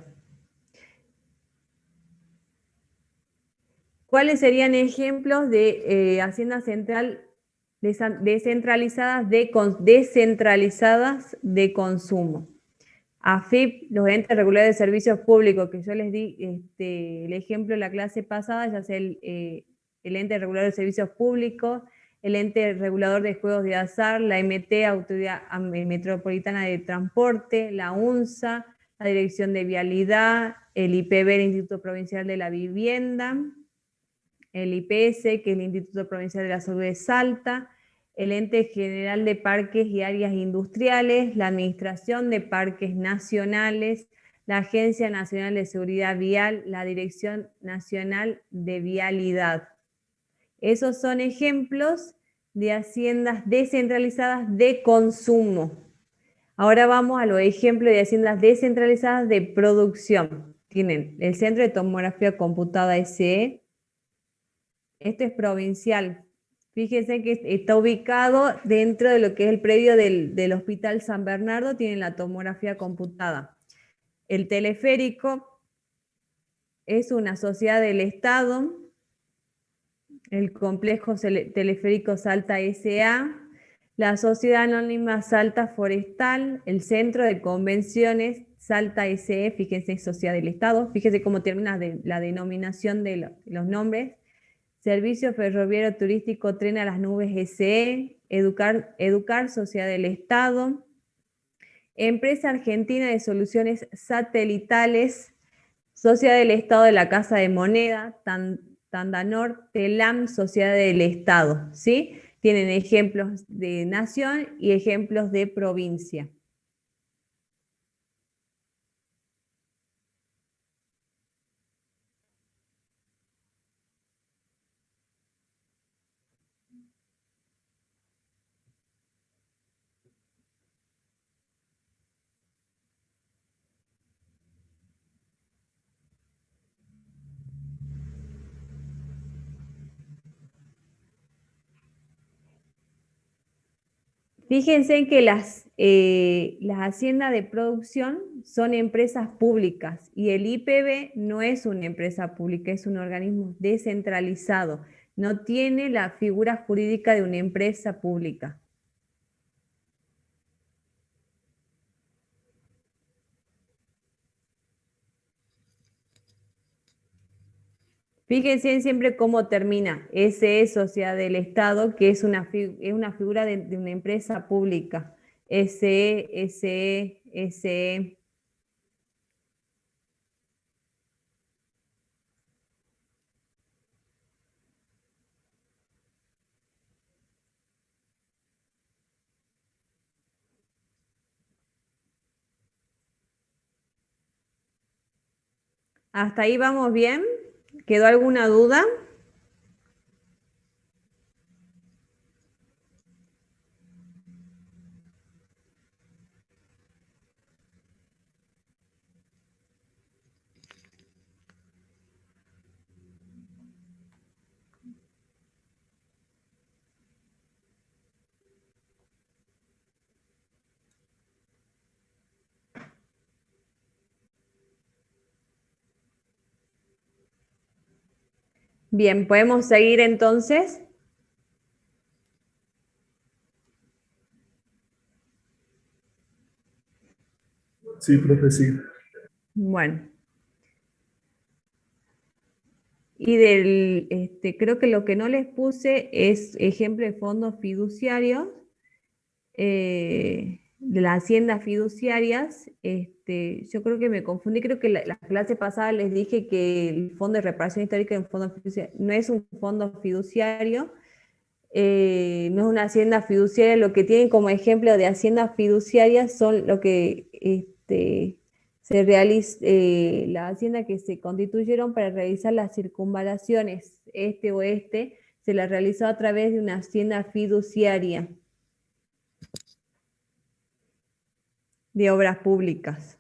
¿Cuáles serían ejemplos de Hacienda Central descentralizadas de consumo? AFIP, los entes regulares de servicios públicos, que yo les di el ejemplo en la clase pasada, ya sea el ente regulador de servicios públicos, el ente regulador de juegos de azar, la MT, Autoridad Metropolitana de Transporte, la UNSA, la Dirección de Vialidad, el IPB, el Instituto Provincial de la Vivienda, el IPS, que es el Instituto Provincial de la Salud de Salta, el Ente General de Parques y Áreas Industriales, la Administración de Parques Nacionales, la Agencia Nacional de Seguridad Vial, la Dirección Nacional de Vialidad. Esos son ejemplos de haciendas descentralizadas de consumo. Ahora vamos a los ejemplos de haciendas descentralizadas de producción. Tienen el Centro de Tomografía Computada SE. Esto es provincial. Fíjense que está ubicado dentro de lo que es el predio del Hospital San Bernardo, tienen la tomografía computada. El teleférico es una sociedad del Estado, el complejo teleférico Salta S.A., la Sociedad Anónima Salta Forestal, el Centro de Convenciones Salta S.E., fíjense, es sociedad del Estado, fíjense cómo termina la denominación de los nombres. Servicio Ferroviario Turístico Tren a las Nubes S.E., Educar, Sociedad del Estado, Empresa Argentina de Soluciones Satelitales, Sociedad del Estado de la Casa de Moneda, Tandanor, Telam, Sociedad del Estado, ¿sí? Tienen ejemplos de nación y ejemplos de provincia. Fíjense que las haciendas de producción son empresas públicas y el IPB no es una empresa pública, es un organismo descentralizado. no tiene la figura jurídica de una empresa pública. Fíjense siempre cómo termina. SE, Sociedad del Estado, que es una figura de una empresa pública. SE, SE, SE. ¿Hasta ahí vamos bien? ¿Quedó alguna duda? Bien, ¿podemos seguir entonces? Sí, profe, sí. Bueno. Y creo que lo que no les puse es ejemplo de fondos fiduciarios, de las haciendas fiduciarias. Yo creo que me confundí, creo que la clase pasada les dije que el Fondo de Reparación Histórica es un fondo fiduciario, no es un fondo fiduciario, no es una hacienda fiduciaria. Lo que tienen como ejemplo de haciendas fiduciarias son lo que se realiza, la hacienda que se constituyeron para realizar las circunvalaciones este-oeste, se la realizó a través de una hacienda fiduciaria de obras públicas.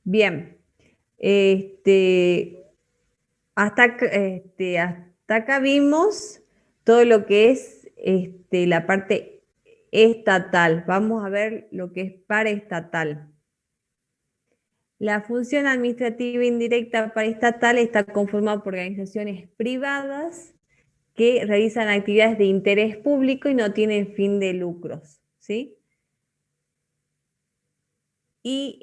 Bien, hasta acá vimos todo lo que es la parte estatal. Vamos a ver lo que es paraestatal. La función administrativa indirecta paraestatal está conformada por organizaciones privadas que realizan actividades de interés público y no tienen fin de lucros, ¿sí? Y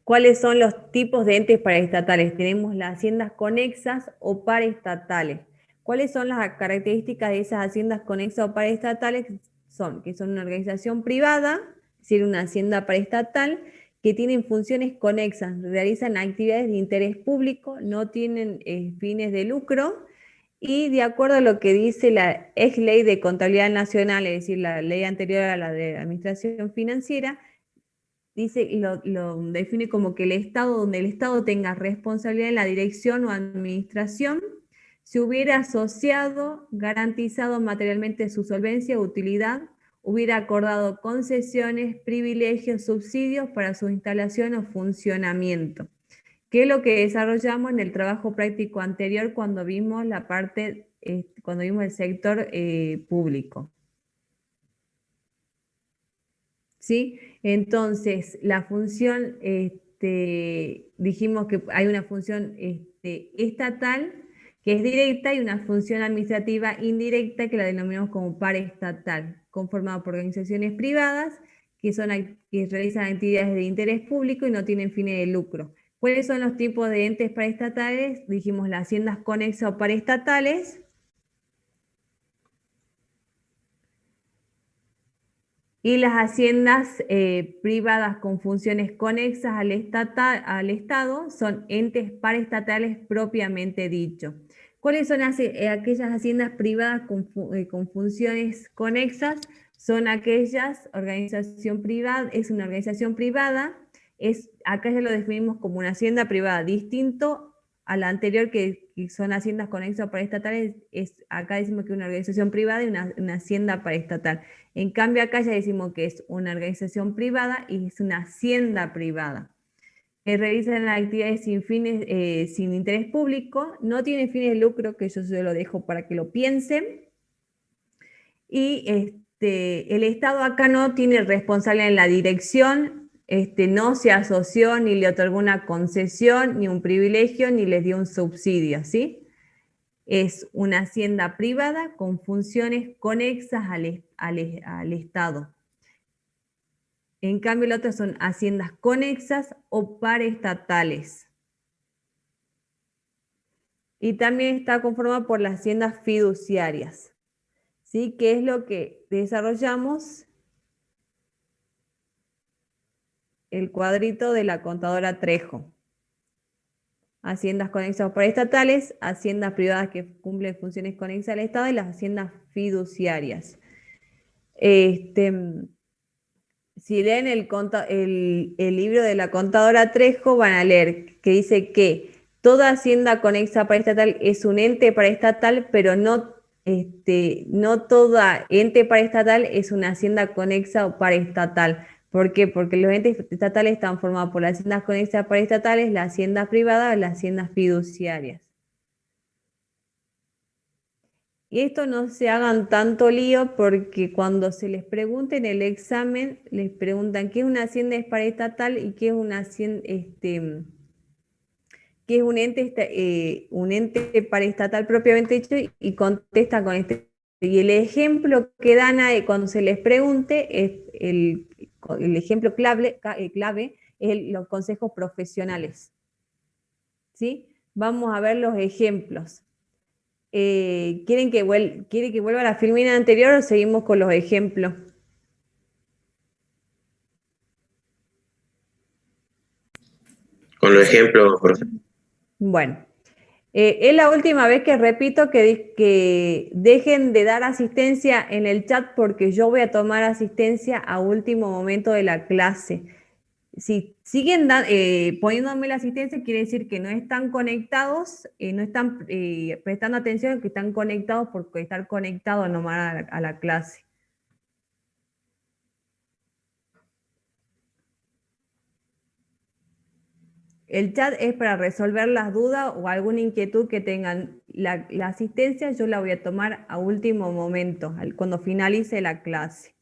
¿cuáles son los tipos de entes paraestatales? Tenemos las haciendas conexas o paraestatales. ¿Cuáles son las características de esas haciendas conexas o paraestatales? Son que son una organización privada, es decir, una hacienda paraestatal, que tienen funciones conexas, realizan actividades de interés público, no tienen fines de lucro, y de acuerdo a lo que dice la ex ley de contabilidad nacional, es decir, la ley anterior a la de administración financiera, dice, lo define como que el Estado, donde el Estado tenga responsabilidad en la dirección o administración, se hubiera asociado, garantizado materialmente su solvencia, utilidad, hubiera acordado concesiones, privilegios, subsidios para su instalación o funcionamiento, que es lo que desarrollamos en el trabajo práctico anterior cuando vimos la parte, cuando vimos el sector público. ¿Sí? Entonces, la función, dijimos que hay una función estatal que es directa y una función administrativa indirecta que la denominamos como paraestatal, conformada por organizaciones privadas que realizan actividades de interés público y no tienen fines de lucro. ¿Cuáles son los tipos de entes paraestatales? Dijimos las haciendas conexas o paraestatales. Y las haciendas privadas con funciones conexas al Estado son entes paraestatales propiamente dicho. ¿Cuáles son aquellas haciendas privadas con funciones conexas? Son aquellas, organización privada, es una organización privada, acá ya lo definimos como una hacienda privada, distinto a la anterior que son haciendas conexas paraestatales, acá decimos que es una organización privada y una hacienda paraestatal. En cambio, acá ya decimos que es una organización privada y es una hacienda privada. Que realizan actividades sin fines, sin interés público, no tiene fines de lucro, que yo se lo dejo para que lo piensen. Y el Estado acá no tiene responsabilidad en la dirección no se asoció ni le otorgó una concesión, ni un privilegio, ni les dio un subsidio, ¿sí? Es una hacienda privada con funciones conexas al Estado. En cambio, las otras son haciendas conexas o paraestatales. Y también está conformada por las haciendas fiduciarias, ¿sí? Que es lo que desarrollamos el cuadrito de la contadora Trejo. Haciendas conexas o paraestatales, haciendas privadas que cumplen funciones conexas al Estado y las haciendas fiduciarias. Si leen el libro de la contadora Trejo, van a leer que dice que toda hacienda conexa paraestatal es un ente paraestatal, pero no toda ente paraestatal es una hacienda conexa o paraestatal. ¿Por qué? Porque los entes estatales están formados por las haciendas conexas paraestatales, las haciendas privadas y las haciendas fiduciarias. Y esto no se hagan tanto lío porque cuando se les pregunte en el examen, les preguntan qué es una hacienda paraestatal y qué es una hacienda, qué es un ente paraestatal propiamente dicho, y contesta con este. Y el ejemplo que dan ahí cuando se les pregunte es el ejemplo clave es los consejos profesionales. ¿Sí? Vamos a ver los ejemplos. ¿Quiere que vuelva a la filmina anterior o seguimos con los ejemplos? Con los ejemplos, profe. Bueno, es la última vez que repito que dejen de dar asistencia en el chat porque yo voy a tomar asistencia a último momento de la clase. Si siguen poniéndome la asistencia, quiere decir que no están conectados, no están prestando atención, que están conectados porque estar conectados nomás a la clase. El chat es para resolver las dudas o alguna inquietud que tengan. La asistencia yo la voy a tomar a último momento, cuando finalice la clase.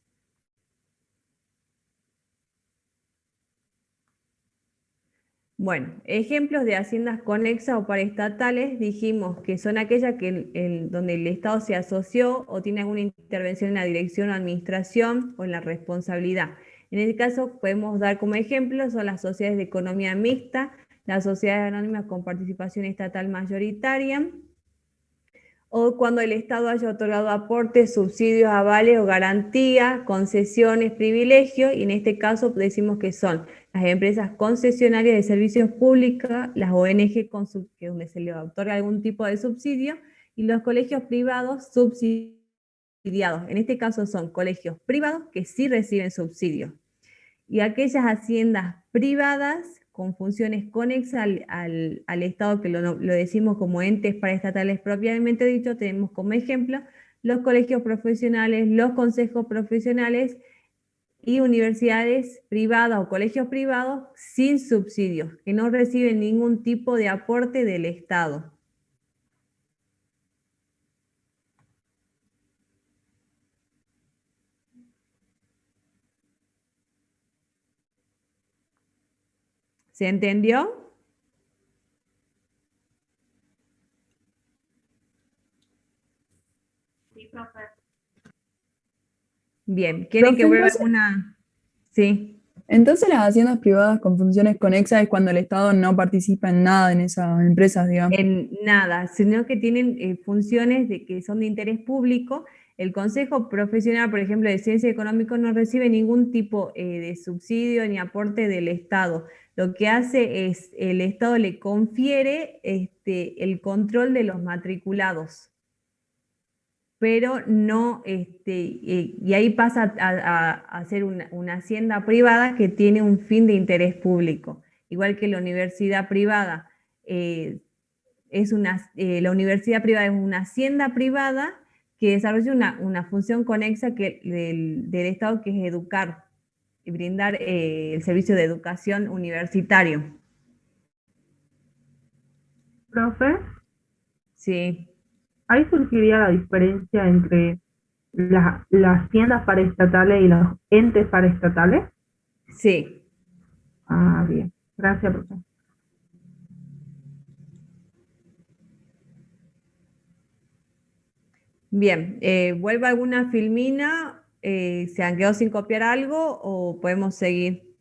Bueno, ejemplos de haciendas conexas o paraestatales, dijimos que son aquellas donde el Estado se asoció o tiene alguna intervención en la dirección o administración o en la responsabilidad. En este caso podemos dar como ejemplo, son las sociedades de economía mixta, las sociedades anónimas con participación estatal mayoritaria, o cuando el Estado haya otorgado aportes, subsidios, avales o garantías, concesiones, privilegios, y en este caso decimos que son las empresas concesionarias de servicios públicos, las ONG donde se le otorga algún tipo de subsidio, y los colegios privados subsidiados. En este caso son colegios privados que sí reciben subsidios. Y aquellas haciendas privadas con funciones conexas al Estado, que lo decimos como entes paraestatales propiamente dicho, tenemos como ejemplo los colegios profesionales, los consejos profesionales y universidades privadas o colegios privados sin subsidios, que no reciben ningún tipo de aporte del Estado. ¿Se entendió? Sí, profe. Bien, ¿quieren que vuelva alguna? Sí. Entonces las haciendas privadas con funciones conexas es cuando el Estado no participa en nada en esas empresas, digamos. En nada, sino que tienen funciones que son de interés público. El Consejo Profesional, por ejemplo, de Ciencia Económica no recibe ningún tipo de subsidio ni aporte del Estado. Lo que hace es, el Estado le confiere el control de los matriculados, pero no, y ahí pasa a ser una hacienda privada que tiene un fin de interés público, igual que la universidad privada. La universidad privada es una hacienda privada que desarrolla una función conexa del Estado, que es educar y brindar el servicio de educación universitario. Profe, Sí. ahí surgiría la diferencia entre las haciendas paraestatales y los entes paraestatales. Sí. Ah, bien. Gracias, profe. Bien, ¿vuelve alguna filmina? ¿Se han quedado sin copiar algo o podemos seguir?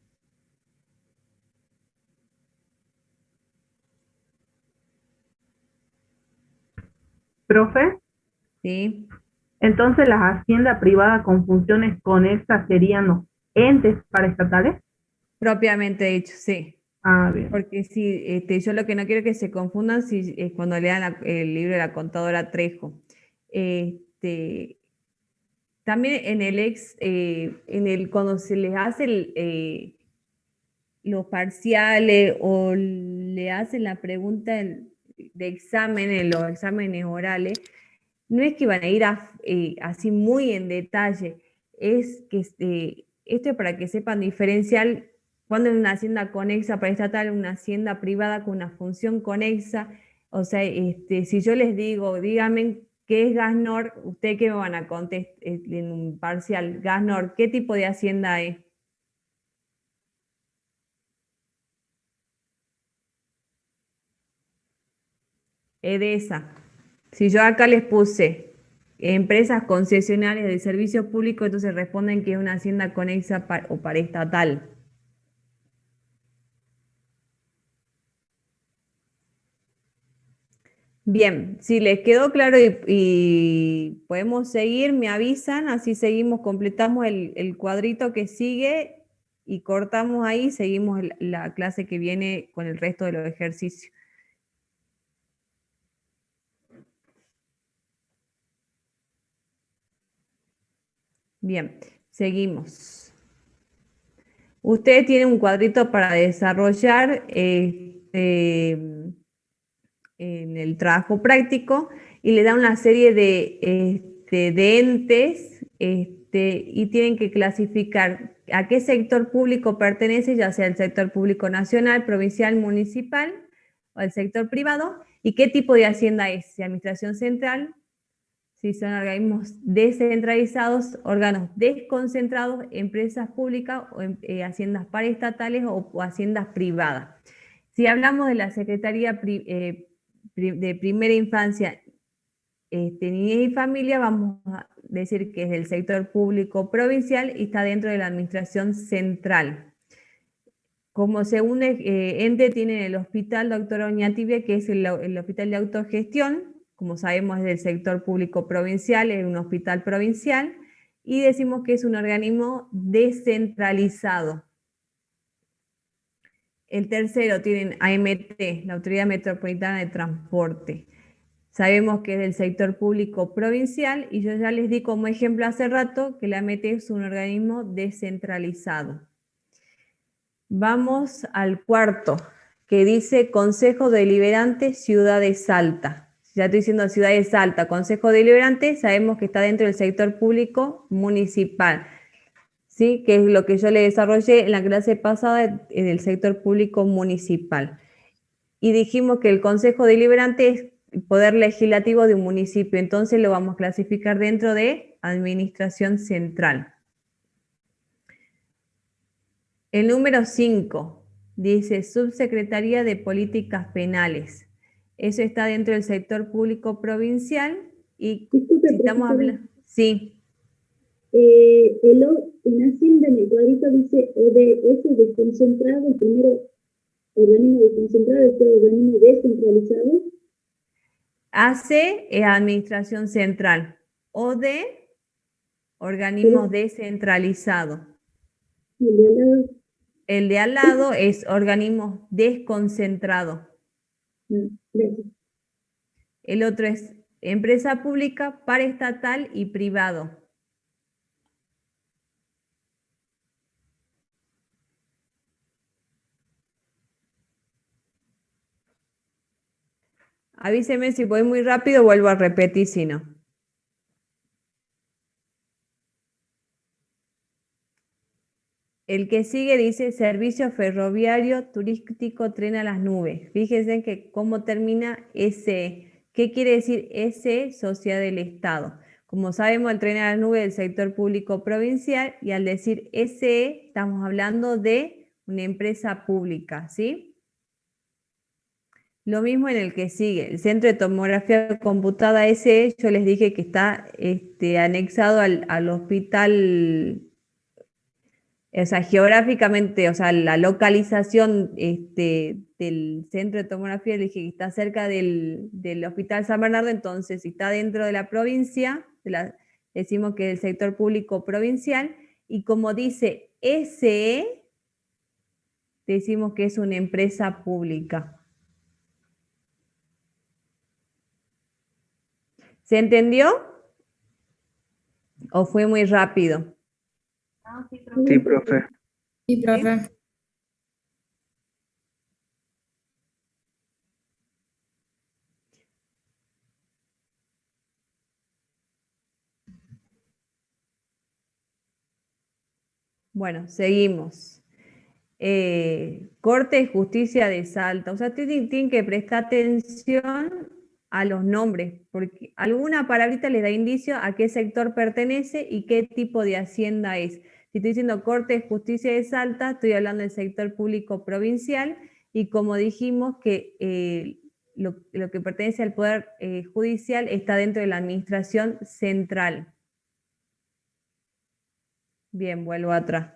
Profe, ¿Sí? entonces las haciendas privadas con funciones conexas serían los entes paraestatales. Propiamente dicho, sí. Ah, bien. Porque sí, yo lo que no quiero que se confundan si, cuando lean el libro de la contadora Trejo. Este, también cuando se les hace los parciales o le hacen la pregunta de examen, en los exámenes orales, no es que van a ir así muy en detalle, es que esto es para que sepan diferenciar cuando es una hacienda conexa paraestatal, una hacienda privada con una función conexa. O sea, si yo les digo, díganme qué es GasNor, ¿ustedes qué me van a contestar en un parcial? GasNor, ¿qué tipo de hacienda es? EDESA. Si yo acá les puse empresas concesionarias de servicios públicos, entonces responden que es una hacienda conexa o paraestatal. Bien, si les quedó claro y podemos seguir, me avisan, así seguimos, completamos el cuadrito que sigue y cortamos ahí, seguimos la clase que viene con el resto de los ejercicios. Bien, seguimos. Ustedes tienen un cuadrito para desarrollar en el trabajo práctico y le da una serie de entes y tienen que clasificar a qué sector público pertenece, ya sea el sector público nacional, provincial, municipal o el sector privado, y qué tipo de hacienda es, si administración central, si son organismos descentralizados, órganos desconcentrados, empresas públicas o haciendas paraestatales o haciendas privadas. Si hablamos de la Secretaría de Primera Infancia, Niñez y Familia, vamos a decir que es del sector público provincial y está dentro de la administración central. Como segundo ente tienen el Hospital Doctora Oñatibia, que es el hospital de autogestión, como sabemos es del sector público provincial, es un hospital provincial, y decimos que es un organismo descentralizado. El tercero tienen AMT, la Autoridad Metropolitana de Transporte. Sabemos que es del sector público provincial y yo ya les di como ejemplo hace rato que la AMT es un organismo descentralizado. Vamos al cuarto, que dice Consejo Deliberante Ciudad de Salta. Ya estoy diciendo Ciudad de Salta, Consejo Deliberante, sabemos que está dentro del sector público municipal. ¿Sí? Que es lo que yo le desarrollé en la clase pasada en el sector público municipal. Y dijimos que el Consejo Deliberante es el poder legislativo de un municipio, entonces lo vamos a clasificar dentro de Administración Central. El número 5 dice Subsecretaría de Políticas Penales. Eso está dentro del sector público provincial y Disculpe, si estamos hablando... Sí. En Hacienda, en el cuadrito dice ODS desconcentrado, el primero organismo desconcentrado, después organismo descentralizado. AC es Administración Central. OD, organismo descentralizado. El de al lado es organismo desconcentrado. El otro es empresa pública, paraestatal y privado. Avíseme si voy muy rápido, vuelvo a repetir si no. El que sigue dice servicio ferroviario turístico tren a las nubes. Fíjense que cómo termina SE. ¿Qué quiere decir SE? Sociedad del Estado. Como sabemos, el tren a las nubes del sector público provincial y al decir SE estamos hablando de una empresa pública, ¿sí? Lo mismo en el que sigue, el Centro de Tomografía Computada SE, yo les dije que está anexado al hospital, o sea, geográficamente, o sea, la localización del Centro de Tomografía, les dije que está cerca del Hospital San Bernardo, entonces si está dentro de la provincia, decimos que es el sector público provincial, y como dice SE, decimos que es una empresa pública. ¿Se entendió? ¿O fue muy rápido? Sí, profe. Sí, profe. Bueno, seguimos. Corte de Justicia de Salta. O sea, tienen que prestar atención a los nombres, porque alguna palabrita les da indicio a qué sector pertenece y qué tipo de hacienda es. Si estoy diciendo Corte de Justicia de Salta, estoy hablando del sector público provincial, y como dijimos que lo que pertenece al Poder Judicial está dentro de la Administración Central. Bien, vuelvo atrás.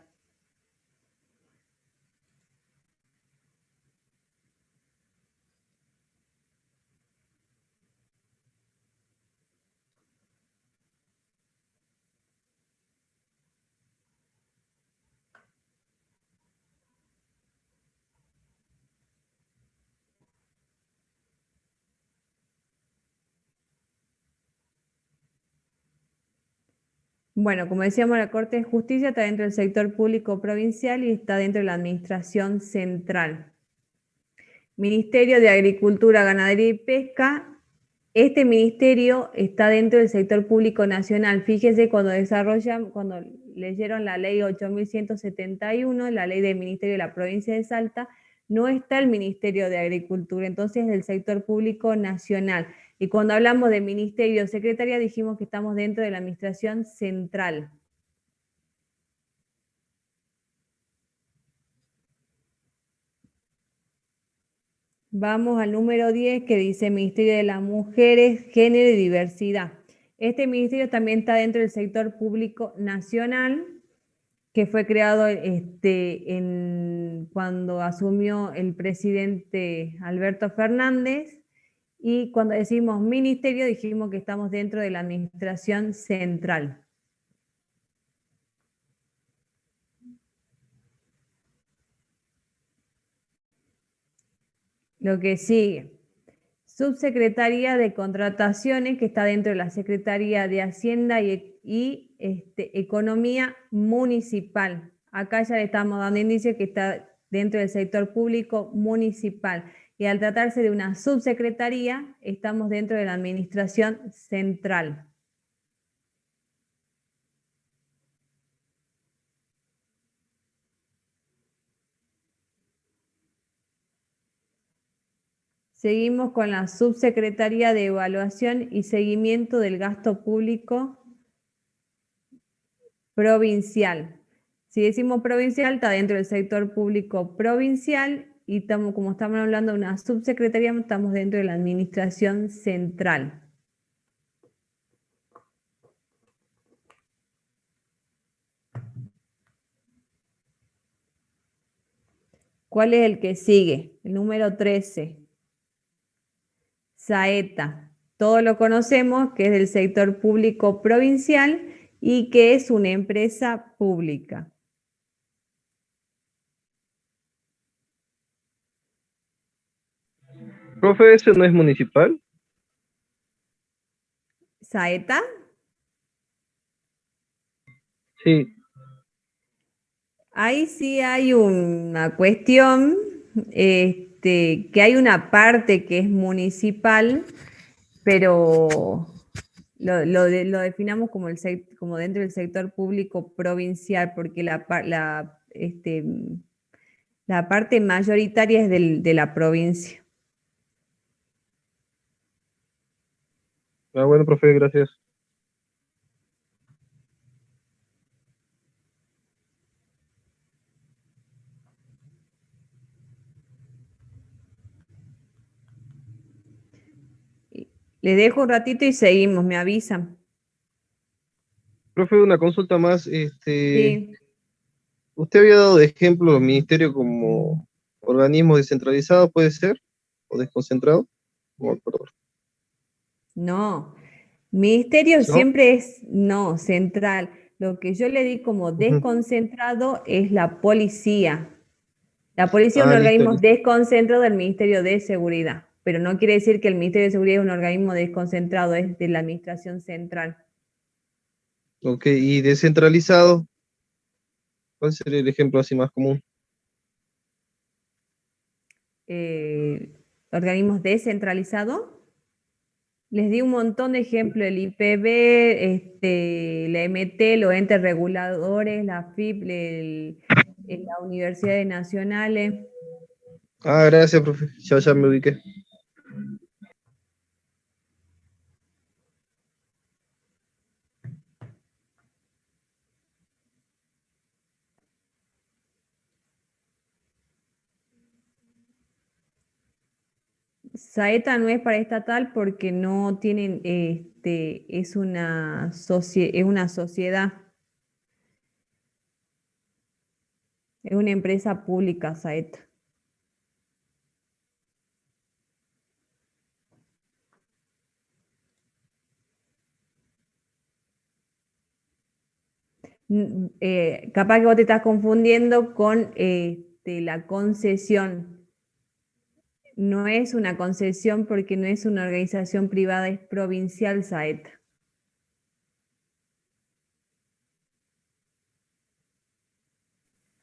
Bueno, como decíamos, la Corte de Justicia está dentro del sector público provincial y está dentro de la Administración Central. Ministerio de Agricultura, Ganadería y Pesca. Este ministerio está dentro del sector público nacional. Fíjense cuando leyeron la ley 8.171, la ley del Ministerio de la Provincia de Salta, no está el Ministerio de Agricultura, entonces es del sector público nacional. Y cuando hablamos de ministerio o secretaría, dijimos que estamos dentro de la Administración Central. Vamos al número 10, que dice Ministerio de las Mujeres, Género y Diversidad. Este ministerio también está dentro del sector público nacional, que fue creado cuando asumió el presidente Alberto Fernández, y cuando decimos ministerio dijimos que estamos dentro de la Administración Central. Lo que sigue, Subsecretaría de Contrataciones, que está dentro de la Secretaría de Hacienda y Economía Municipal. Acá ya le estamos dando indicio que está dentro del sector público municipal. Y al tratarse de una subsecretaría, estamos dentro de la Administración Central. Seguimos con la Subsecretaría de Evaluación y Seguimiento del Gasto Público Provincial. Si decimos provincial, está dentro del sector público provincial, y como estamos hablando de una subsecretaría, estamos dentro de la Administración Central. ¿Cuál es el que sigue? El número 13. Saeta. Todos lo conocemos, que es del sector público provincial y que es una empresa pública. Profe, ¿ese no es municipal? ¿Saeta? Sí. Ahí sí hay una cuestión, que hay una parte que es municipal, pero lo definamos como dentro del sector público provincial, porque la parte mayoritaria es de la provincia. Ah, bueno, profe, gracias. Les dejo un ratito y seguimos, me avisan. Profe, una consulta más. Sí, Usted había dado de ejemplo el ministerio como organismo descentralizado, ¿puede ser? ¿O desconcentrado? No, perdón. no. Ministerio ¿No? siempre es, no, central. Lo que yo le di como Ujú. desconcentrado es la policía. La policía es un Ah, listo, organismo listo. desconcentrado del Ministerio de Seguridad, pero no quiere decir que el Ministerio de Seguridad es un organismo desconcentrado, es de la Administración Central. Ok, y descentralizado, ¿cuál sería el ejemplo así más común? Organismos descentralizados. Les di un montón de ejemplos, el IPB, la MT, los entes reguladores, la FIP, las universidades nacionales. Ah, gracias, profe. Ya me ubiqué. Saeta no es paraestatal porque no tienen, es es una sociedad, es una empresa pública, Saeta. Capaz que vos te estás confundiendo con la concesión. No es una concesión porque no es una organización privada, es provincial, Saeta.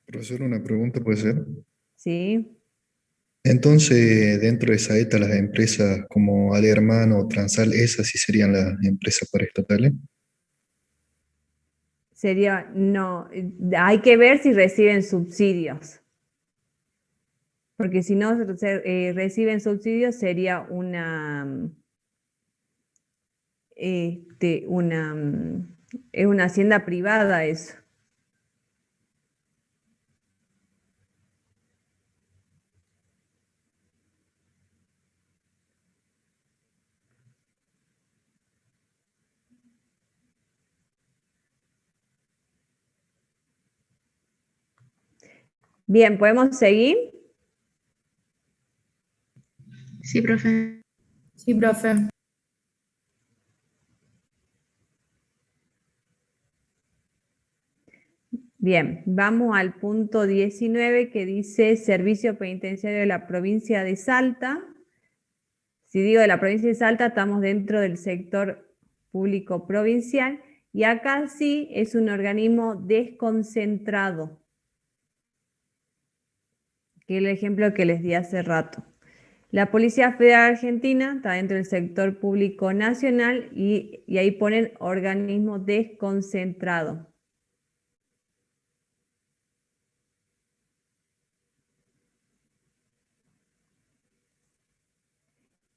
Profesor, una pregunta puede ser. ¿Sí? Entonces, dentro de Saeta, las empresas como Alerman o Transal, esas sí serían las empresas paraestatales. Sería, no, hay que ver si reciben subsidios. Porque si no reciben subsidios sería es una hacienda privada eso. Bien, ¿podemos seguir? Sí, profe. Sí, profe. Bien, vamos al punto 19 que dice Servicio Penitenciario de la provincia de Salta. Si digo de la provincia de Salta, estamos dentro del sector público provincial y acá sí es un organismo desconcentrado, que es el ejemplo que les di hace rato. La Policía Federal Argentina está dentro del sector público nacional y ahí ponen organismo desconcentrado.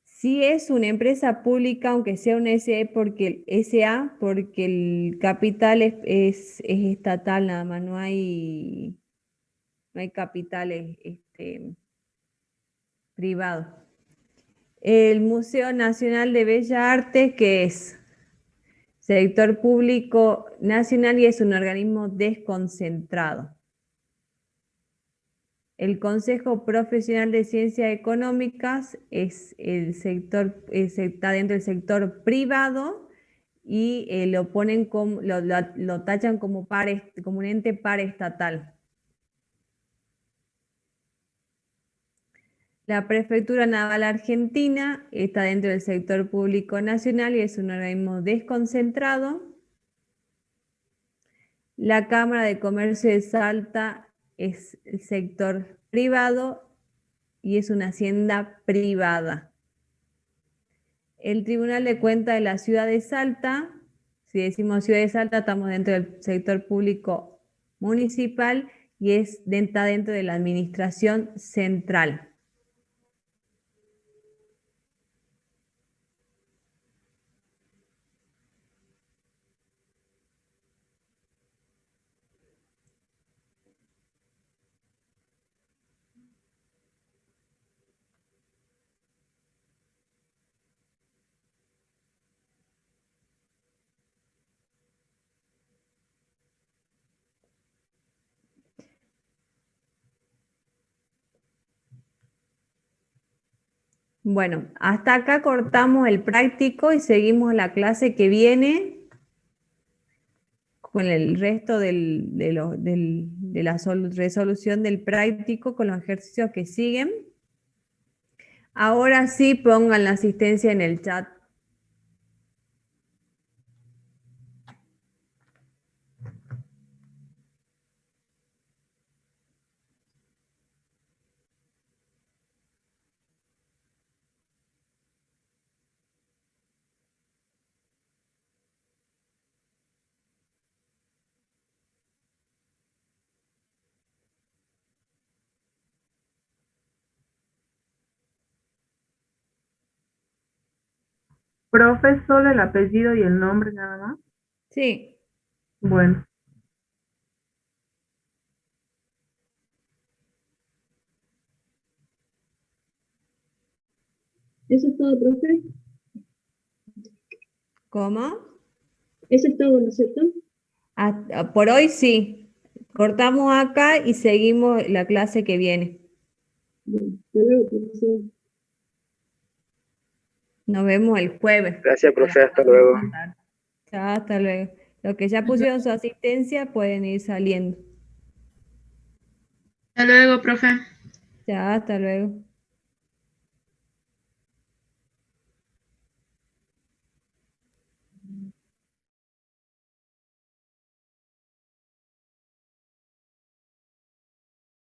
Si es una empresa pública, aunque sea una SA, porque el capital es estatal nada más, no hay capitales privados. El Museo Nacional de Bellas Artes, que es sector público nacional y es un organismo desconcentrado. El Consejo Profesional de Ciencias Económicas es el sector, está dentro del sector privado y lo ponen como, lo tachan como, como un ente paraestatal. La Prefectura Naval Argentina está dentro del sector público nacional y es un organismo desconcentrado. La Cámara de Comercio de Salta es el sector privado y es una hacienda privada. El Tribunal de Cuentas de la Ciudad de Salta, si decimos Ciudad de Salta, estamos dentro del sector público municipal y está dentro de la administración central. Bueno, hasta acá cortamos el práctico y seguimos la clase que viene con el resto de la resolución del práctico, con los ejercicios que siguen. Ahora sí pongan la asistencia en el chat. Profe, solo el apellido y el nombre nada más. Sí. Bueno. ¿Eso es todo, profe? ¿Cómo? ¿Eso es todo, no es cierto? Por hoy sí. Cortamos acá y seguimos la clase que viene. Bueno, hasta luego, profesor. Nos vemos el jueves. Gracias, profe. Hasta luego. Chao, hasta luego. Los que ya pusieron su asistencia pueden ir saliendo. Hasta luego, profe. Chao, hasta luego.